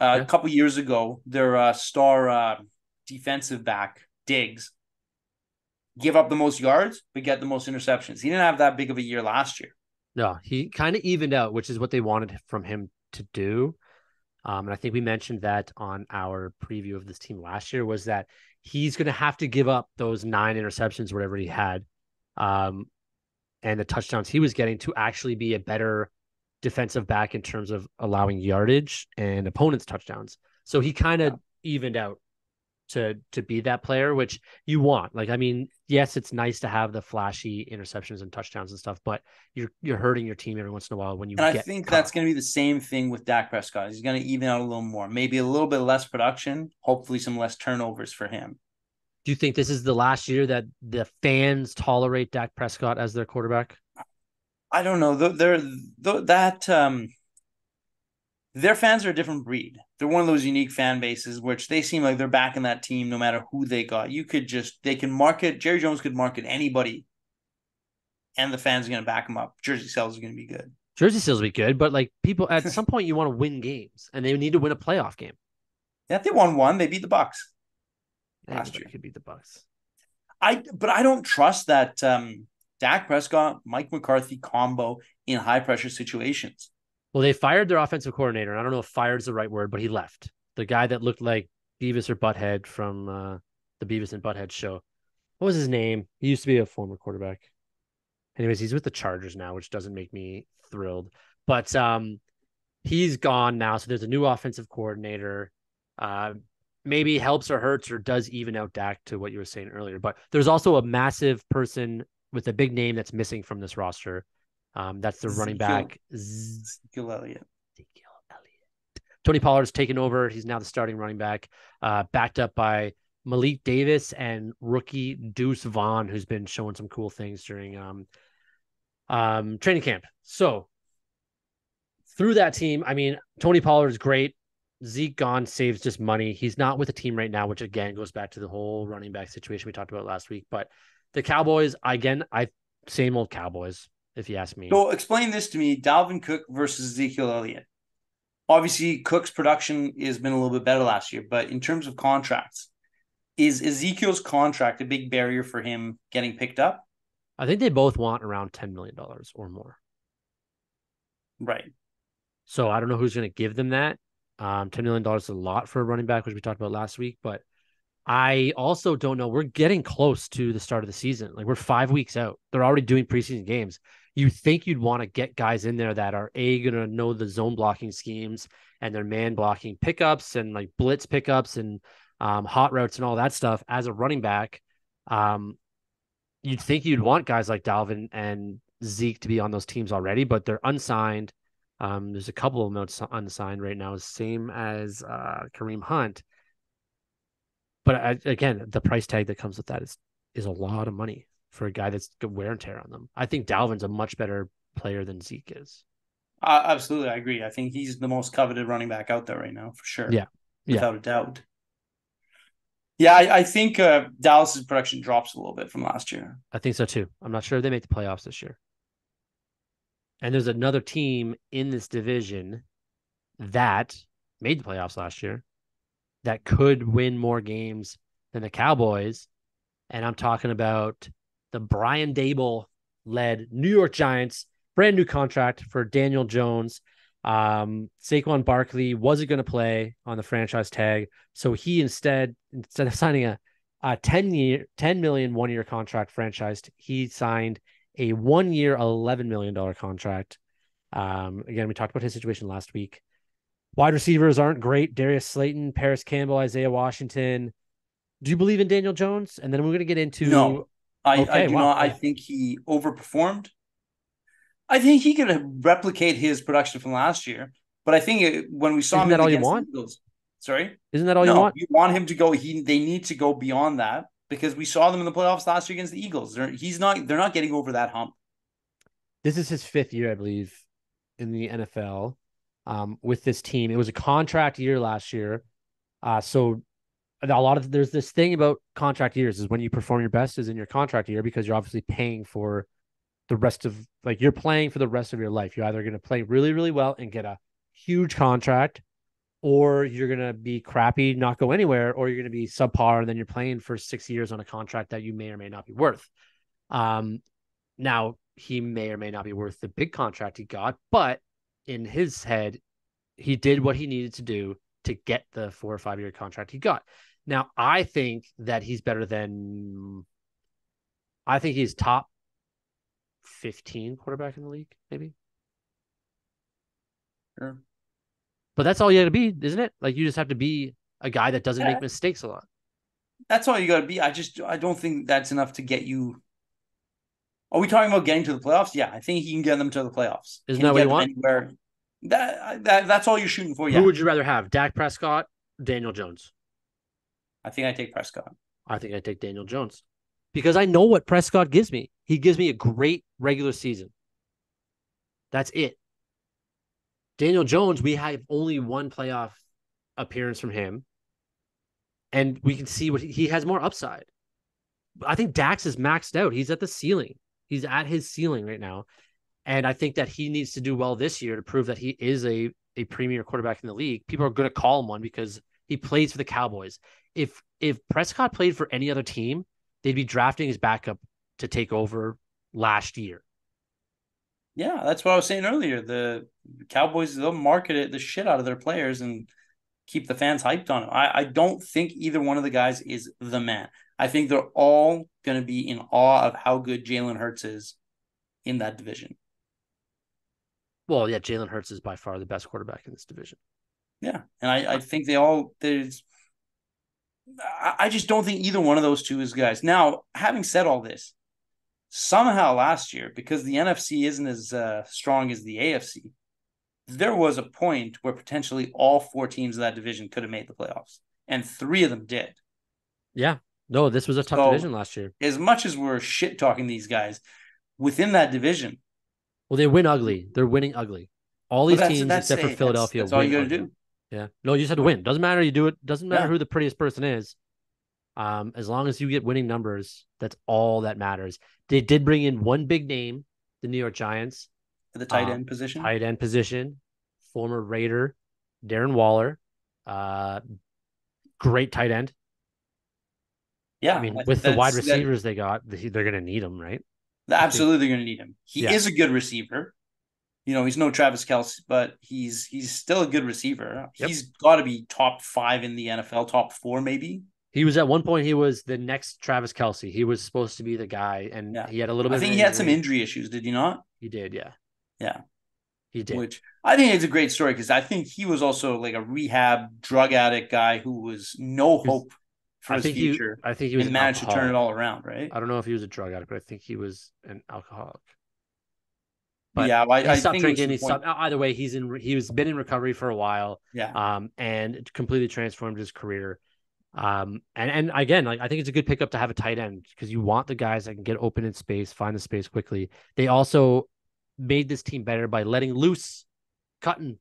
A couple years ago, their star defensive back, Diggs, give up the most yards, but get the most interceptions. He didn't have that big of a year last year. No, he kind of evened out, which is what they wanted from him to do. And I think we mentioned that on our preview of this team last year, was that he's going to have to give up those 9 interceptions, whatever he had, and the touchdowns he was getting to actually be a better defensive back in terms of allowing yardage and opponents' touchdowns. So he kind of evened out to be that player, which you want. Like, I mean, yes, it's nice to have the flashy interceptions and touchdowns and stuff, but you're hurting your team every once in a while when you. And I think that's going to be the same thing with Dak Prescott. He's going to even out a little more, maybe a little bit less production, hopefully some less turnovers for him. Do you think this is the last year that the fans tolerate Dak Prescott as their quarterback? I don't know. Their fans are a different breed. They're one of those unique fan bases, which they seem like they're backing that team no matter who they got. They can market, Jerry Jones could market anybody, and the fans are going to back him up. Jersey sales are going to be good. Jersey sales will be good, but like people, at some point you want to win games, and they need to win a playoff game. Yeah, they won one. They beat the Bucks last year. Could beat the Bucks. But I don't trust that Dak Prescott, Mike McCarthy combo in high pressure situations. Well, they fired their offensive coordinator. And I don't know if fired is the right word, but he left. The guy that looked like Beavis or Butthead from the Beavis and Butthead show. What was his name? He used to be a former quarterback. Anyways, he's with the Chargers now, which doesn't make me thrilled. But he's gone now. So there's a new offensive coordinator. Maybe helps or hurts or does even out Dak, to what you were saying earlier. But there's also a massive person with a big name that's missing from this roster. That's the running back. Ezekiel Elliott. Tony Pollard's taken over. He's now the starting running back, backed up by Malik Davis and rookie Deuce Vaughn, who's been showing some cool things during training camp. So through that team, I mean, Tony Pollard is great. Zeke gone saves just money. He's not with the team right now, which again goes back to the whole running back situation we talked about last week. But the Cowboys, same old Cowboys, if you ask me. So explain this to me: Dalvin Cook versus Ezekiel Elliott. Obviously, Cook's production has been a little bit better last year, but in terms of contracts, is Ezekiel's contract a big barrier for him getting picked up? I think they both want around $10 million or more. Right. So I don't know who's going to give them that. $10 million is a lot for a running back, which we talked about last week, but I also don't know. We're getting close to the start of the season. Like, we're 5 weeks out. They're already doing preseason games. You think you'd want to get guys in there that are going to know the zone blocking schemes and their man blocking pickups and like blitz pickups and hot routes and all that stuff as a running back. You'd think you'd want guys like Dalvin and Zeke to be on those teams already, but they're unsigned. There's a couple of them unsigned right now, same as Kareem Hunt. But again, the price tag that comes with that is a lot of money for a guy that's got wear and tear on them. I think Dalvin's a much better player than Zeke is. Absolutely, I agree. I think he's the most coveted running back out there right now, for sure. Yeah. Without a doubt. Yeah, I think Dallas's production drops a little bit from last year. I think so too. I'm not sure if they make the playoffs this year. And there's another team in this division that made the playoffs last year that could win more games than the Cowboys. And I'm talking about the Brian Dable led New York Giants, brand new contract for Daniel Jones. Saquon Barkley wasn't going to play on the franchise tag. So he instead of signing a 10 million 1 year contract franchised, he signed a 1 year, $11 million contract. Again, we talked about his situation last week. Wide receivers aren't great. Darius Slayton, Paris Campbell, Isaiah Washington. Do you believe in Daniel Jones? And then we're going to get into. No, I Okay, do wow. not. I think he overperformed. I think he could replicate his production from last year, but I think when we saw Isn't him that all you against the want? Eagles, sorry, Isn't that all you no, want? you want him to go. They need to go beyond that because we saw them in the playoffs last year against the Eagles. He's not. They're not getting over that hump. This is his 5th year, I believe, in the NFL with this team. It was a contract year last year. So there's this thing about contract years is when you perform your best is in your contract year because you're obviously paying for the rest of you're playing for the rest of your life. You're either going to play really, really well and get a huge contract, or you're going to be crappy, not go anywhere, or you're going to be subpar and then you're playing for 6 years on a contract that you may or may not be worth. Um, Now he may or may not be worth the big contract he got, but in his head, he did what he needed to do to get the 4 or 5 year contract he got. Now, I think that he's better than, I think he's top 15 quarterback in the league, maybe. Sure. But that's all you got to be, isn't it? Like you just have to be a guy that doesn't make Yeah, mistakes a lot. that's all you got to be. I don't think that's enough to get you. Are we talking about getting to the playoffs? Yeah, I think he can get them to the playoffs. Isn't Can he that what you get them want? anywhere? That's all you're shooting for. Who Yeah, would you rather have? Dak Prescott, Daniel Jones? I think I take Prescott. I think I take Daniel Jones because I know what Prescott gives me. He gives me a great regular season. That's it. Daniel Jones, we have only one playoff appearance from him, and we can see what he has more upside. I think Dax is maxed out. He's at the ceiling. He's at his ceiling right now. And I think that he needs to do well this year to prove that he is a premier quarterback in the league. People are going to call him one because he plays for the Cowboys. If Prescott played for any other team, they'd be drafting his backup to take over last year. Yeah, that's what I was saying earlier. The Cowboys, they'll market it the shit out of their players and keep the fans hyped on it. I don't think either one of the guys is the man. I think they're all going to be in awe of how good Jalen Hurts is in that division. Well, yeah, Jalen Hurts is by far the best quarterback in this division. Yeah, and I think they all there's. I just don't think either one of those two is guys. Now, having said all this, somehow last year, because the NFC isn't as strong as the AFC, there was a point where potentially all 4 teams of that division could have made the playoffs, and 3 of them did. Yeah. No, this was a tough So, division last year. as much as we're shit talking these guys within that division, Well, they win ugly. They're winning ugly. All but these teams, except for Philadelphia, that's all win you got to ugly. do. Yeah. No, you just have to win. Doesn't matter. You do it. Doesn't matter Yeah, who the prettiest person is. As long as you get winning numbers, that's all that matters. They did bring in one big name, the New York Giants, for the tight end position. tight end position, former Raider, Darren Waller, uh, great tight end. I Yeah, mean, I think with the wide that receivers they got, they're going to need them, right? I think, absolutely going to need him. He yeah. is a good receiver. He's no Travis Kelce, but he's still a good receiver. Yep. He's got to be top 5 in the NFL, top 4 maybe. He was at one point, he was the next Travis Kelce. He was supposed to be the guy, and Yeah, he had a little bit I of think an he had some injury. injury issues. Did you not? He did, yeah. Yeah, He did. which I think is a great story because I think he was also like a rehab drug addict guy who was no hope for his future I think he was and an managed to turn it alcoholic. all around. Right? I don't know if he was a drug addict, but I think he was an alcoholic. But Yeah, he I stopped think it was drinking. to He the point. stopped. Either way, he was been in recovery for a while. Yeah, And it completely transformed his career. And again, like I think it's a good pickup to have a tight end because you want the guys that can get open in space, find the space quickly. They also made this team better by letting loose, cutting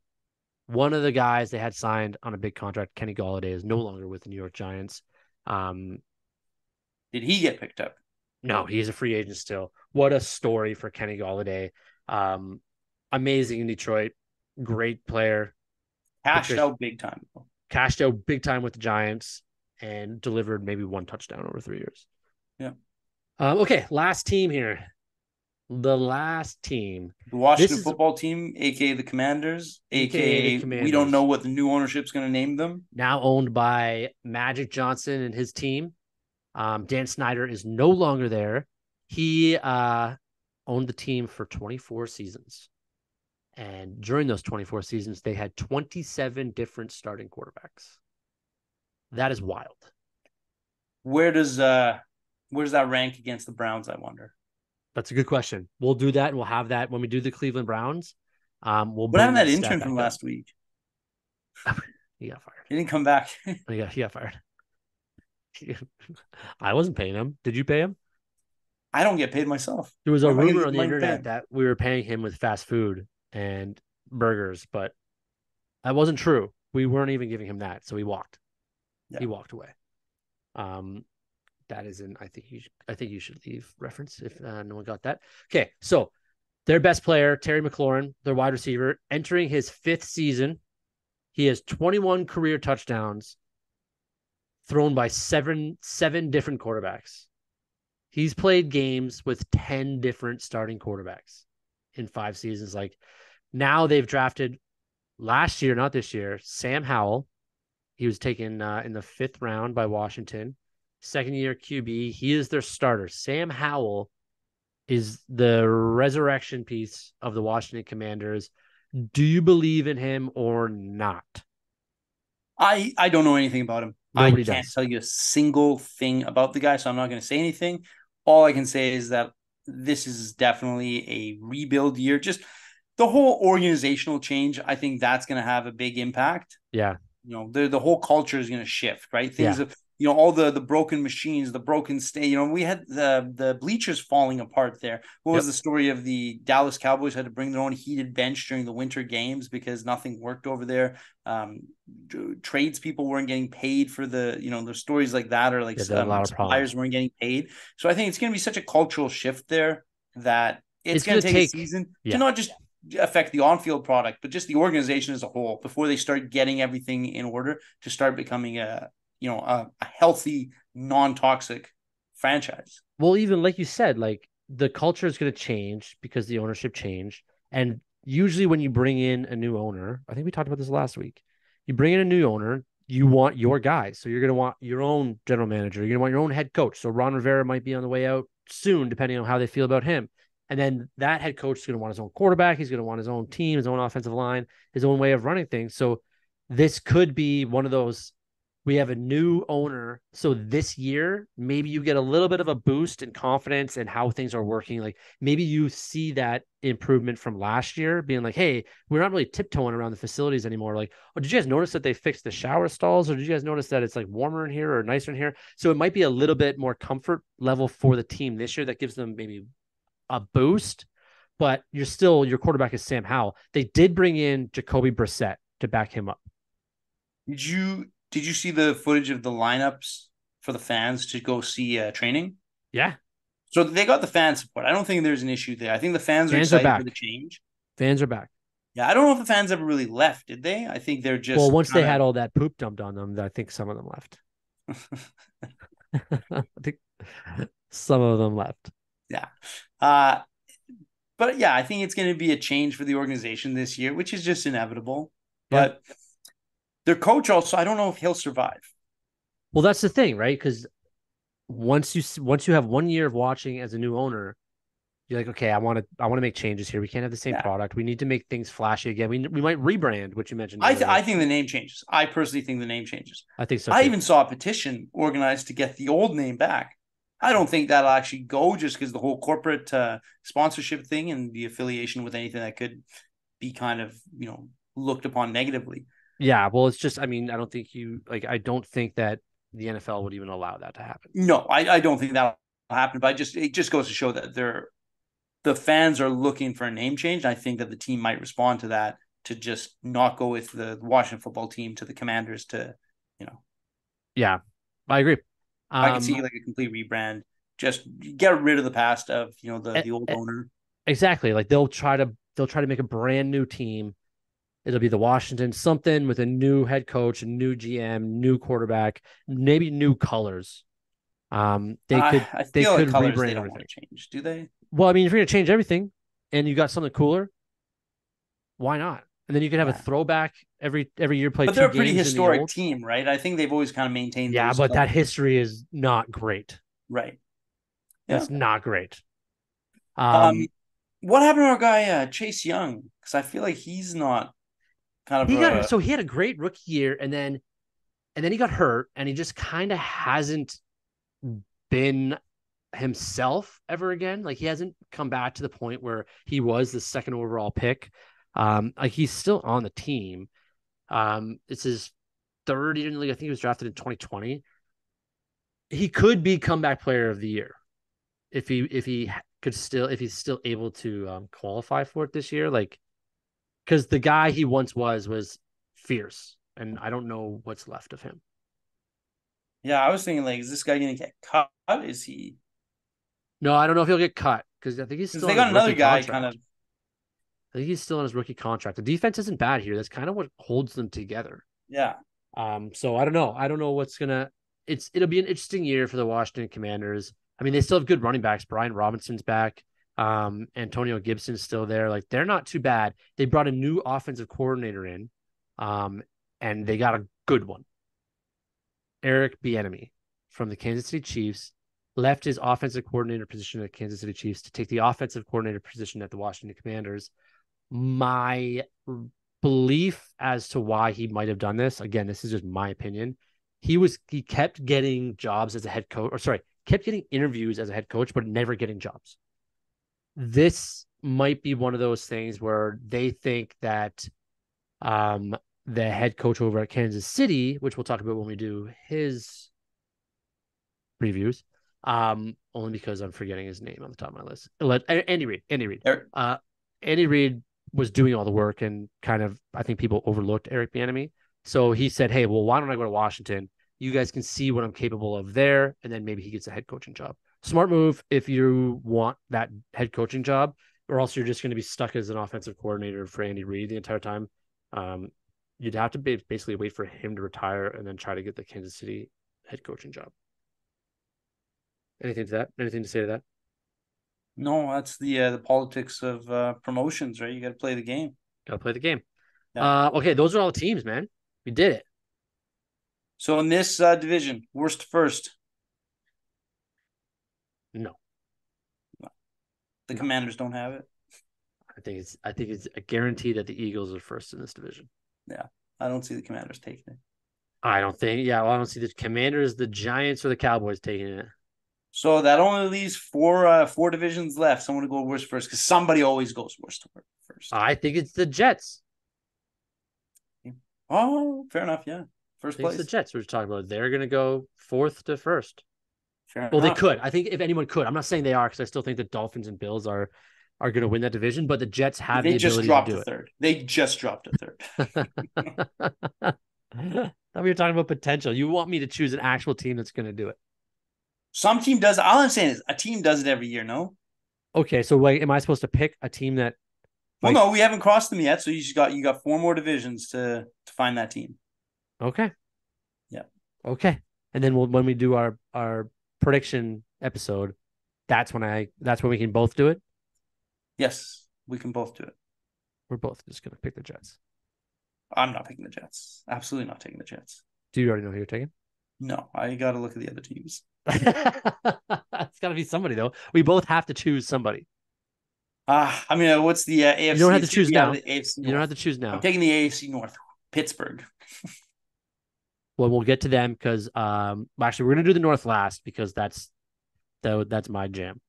one of the guys they had signed on a big contract. Kenny Golladay is no longer with the New York Giants. Did he get picked up? No, he's a free agent still. What a story for Kenny Golladay. Amazing in Detroit. Great player. Cashed out big time. Cashed out big time with the Giants and delivered maybe 1 touchdown over 3 years. Yeah. Okay, last team here. The last team. The Washington football team, a.k.a. the Commanders, a.k.a. we don't know what the new ownership's going to name them. Now owned by Magic Johnson and his team. Dan Snyder is no longer there. He owned the team for 24 seasons. And during those 24 seasons, they had 27 different starting quarterbacks. That is wild. Where does that rank against the Browns, I wonder? That's a good question. We'll do that, and we'll have that when we do the Cleveland Browns. What happened to that intern from last week? He got fired. He didn't come back. he got fired. I wasn't paying him. Did you pay him? I don't get paid myself. There was a rumor on the internet that we were paying him with fast food and burgers, but that wasn't true. We weren't even giving him that, so he walked. Yeah. He walked away. That is an I think you should leave reference if no one got that. Okay, so their best player, Terry McLaurin, their wide receiver, entering his 5th season. He has 21 career touchdowns thrown by seven different quarterbacks. He's played games with 10 different starting quarterbacks in 5 seasons. Like, now they've drafted last year, not this year, Sam Howell. He was taken in the 5th round by Washington. 2nd-year QB. He is their starter. Sam Howell is the resurrection piece of the Washington Commanders. Do you believe in him or not? I don't know anything about him. Nobody can't does. tell you a single thing about the guy, so I'm not going to say anything. All I can say is that this is definitely a rebuild year. Just the whole organizational change, I think that's going to have a big impact. Yeah. The whole culture is going to shift, right? Things of all the broken machines, the broken state. We had the bleachers falling apart there. What was the story of the Dallas Cowboys had to bring their own heated bench during the winter games because nothing worked over there. Tradespeople weren't getting paid for there's stories like that, or like a lot of suppliers weren't getting paid. So I think it's going to be such a cultural shift there that it's going to take a season to not just affect the on-field product, but just the organization as a whole before they start getting everything in order to start becoming a healthy, non-toxic franchise. Well, even like you said, like the culture is going to change because the ownership changed. And usually when you bring in a new owner, I think we talked about this last week, you bring in a new owner, you want your guys. So you're going to want your own general manager. You're going to want your own head coach. So Ron Rivera might be on the way out soon, depending on how they feel about him. And then that head coach is going to want his own quarterback. He's going to want his own team, his own offensive line, his own way of running things. So this could be one of those, we have a new owner. So this year, maybe you get a little bit of a boost in confidence and how things are working. Like maybe you see that improvement from last year being like, hey, we're not really tiptoeing around the facilities anymore. Like, oh, did you guys notice that they fixed the shower stalls? Or did you guys notice that it's like warmer in here or nicer in here? So it might be a little bit more comfort level for the team this year that gives them maybe a boost, but your quarterback is Sam Howell. They did bring in Jacoby Brissett to back him up. Did you see the footage of the lineups for the fans to go see training? Yeah. So they got the fan support. I don't think there's an issue there. I think the fans are excited for the change. Fans are back. Yeah, I don't know if the fans ever really left, did they? I think they're just... Well, once they had all that poop dumped on them, I think some of them left. I think some of them left. Yeah. But yeah, I think it's going to be a change for the organization this year, which is just inevitable. Yeah. But their coach also, I don't know if he'll survive. Well, that's the thing, right? Because once you have 1 year of watching as a new owner, you're like, okay, I want to make changes here. We can't have the same product. We need to make things flashy again. We might rebrand, which you mentioned. I think the name changes. I personally think the name changes. I think so. I even saw a petition organized to get the old name back. I don't think that'll actually go just because the whole corporate sponsorship thing and the affiliation with anything that could be kind of, looked upon negatively. Yeah, well, it's just, I don't think I don't think that the NFL would even allow that to happen. No, I don't think that'll happen, but it just goes to show that the fans are looking for a name change. I think that the team might respond to that, to just not go with the Washington football team to the Commanders to. Yeah, I agree. I could see like a complete rebrand. Just get rid of the past of the old owner. Exactly. Like they'll try to make a brand new team. It'll be the Washington something with a new head coach, a new GM, new quarterback, maybe new colors. I They feel like could colors they rebrand don't everything. want to change, do they? Well, I mean, if you're gonna change everything and you got something cooler, why not? And then you could have a Yeah. throwback every year, play But they're two a pretty games in the historic old. team, right? I think they've always kind of maintained Yeah, those but that colors. history is not great. Right. Yeah. That's not great. Um, what happened to our guy Chase Young? Because I feel like he's not kind of a He had a great rookie year, and then he got hurt, and he just kind of hasn't been himself ever again. Like he hasn't come back to the point where he was the second overall pick. Like he's still on the team. It's his third year in the league. I think he was drafted in 2020. He could be comeback player of the year if he's still able to qualify for it this year. Like because the guy he once was fierce, and I don't know what's left of him. Yeah, I was thinking like, is this guy gonna get cut? Is he? No, I don't know if he'll get cut because I think he's Because still they on got his another rookie guy contract. kind of. I think he's still on his rookie contract. The defense isn't bad here. That's kind of what holds them together. Yeah. So I don't know. I don't know what's gonna. It'll be an interesting year for the Washington Commanders. I mean, they still have good running backs. Brian Robinson's back. Antonio Gibson's still there. Like they're not too bad. They brought a new offensive coordinator in, and they got a good one. Eric Bieniemy from the Kansas City Chiefs left his offensive coordinator position at Kansas City Chiefs to take the offensive coordinator position at the Washington Commanders. My belief as to why he might have done this, again, this is just my opinion. He kept getting jobs as a head coach, kept getting interviews as a head coach, but never getting jobs. This might be one of those things where they think that the head coach over at Kansas City, which we'll talk about when we do his previews, only because I'm forgetting his name on the top of my list. Andy Reid. Andy Reid was doing all the work, and kind of I think people overlooked Eric Bieniemy. So he said, "Hey, well, why don't I go to Washington? You guys can see what I'm capable of there, and then maybe he gets a head coaching job." Smart move if you want that head coaching job, or else you're just going to be stuck as an offensive coordinator for Andy Reid the entire time. You'd have to basically wait for him to retire and then try to get the Kansas City head coaching job. Anything to that? Anything to say to that? No, that's the politics of promotions, right? You got to play the game. Got to play the game. Yeah. Okay, those are all the teams, man. We did it. So in this division, worst to first, No, the Commanders don't have it. I think it's a guarantee that the Eagles are first in this division. Yeah, I don't see the Commanders taking it. I don't think. Yeah, well, I don't see the Commanders, the Giants, or the Cowboys taking it. So that only leaves four divisions left. Someone to go worst first because somebody always goes worst to first. I think it's the Jets. Oh, fair enough. Yeah, first place. It's the Jets we're talking about. They're going to go fourth to first. Fair well, enough. They could. I think if anyone could. I'm not saying they are because I still think the Dolphins and Bills are going to win that division, but the Jets have the ability to do it. Third. They just dropped a third. I thought we were talking about potential. You want me to choose an actual team that's going to do it. Some team does. All I'm saying is a team does it every year, no? Okay, so wait, am I supposed to pick a team that... Well, no, we haven't crossed them yet, so you got four more divisions to find that team. Okay. Yeah. Okay. And then when we do our prediction episode, that's when we can both do it? Yes, we can both do it. We're both just going to pick the Jets. I'm not picking the Jets. Absolutely not taking the Jets. Do you already know who you're taking? No, I got to look at the other teams. It's got to be somebody, though. We both have to choose somebody. I mean, what's the AFC? You don't have to choose now. You don't have to choose now. I'm taking the AFC North. Pittsburgh. Well, we'll get to them because actually we're gonna do the North last because that's my jam.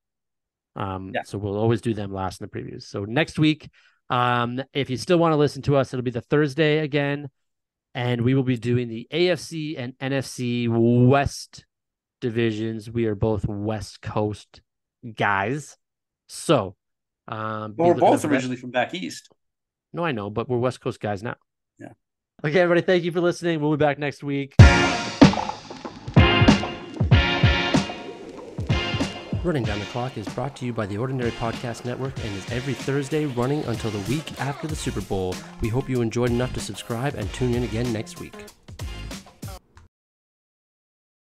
So we'll always do them last in the previews. So next week, if you still want to listen to us, it'll be the Thursday again, and we will be doing the AFC and NFC West divisions. We are both West Coast guys, so we're both originally from back east. No, I know, but we're West Coast guys now. Yeah. Okay, everybody, thank you for listening. We'll be back next week. Running Down the Clock is brought to you by the Ordinary Podcast Network and is every Thursday running until the week after the Super Bowl. We hope you enjoyed enough to subscribe and tune in again next week.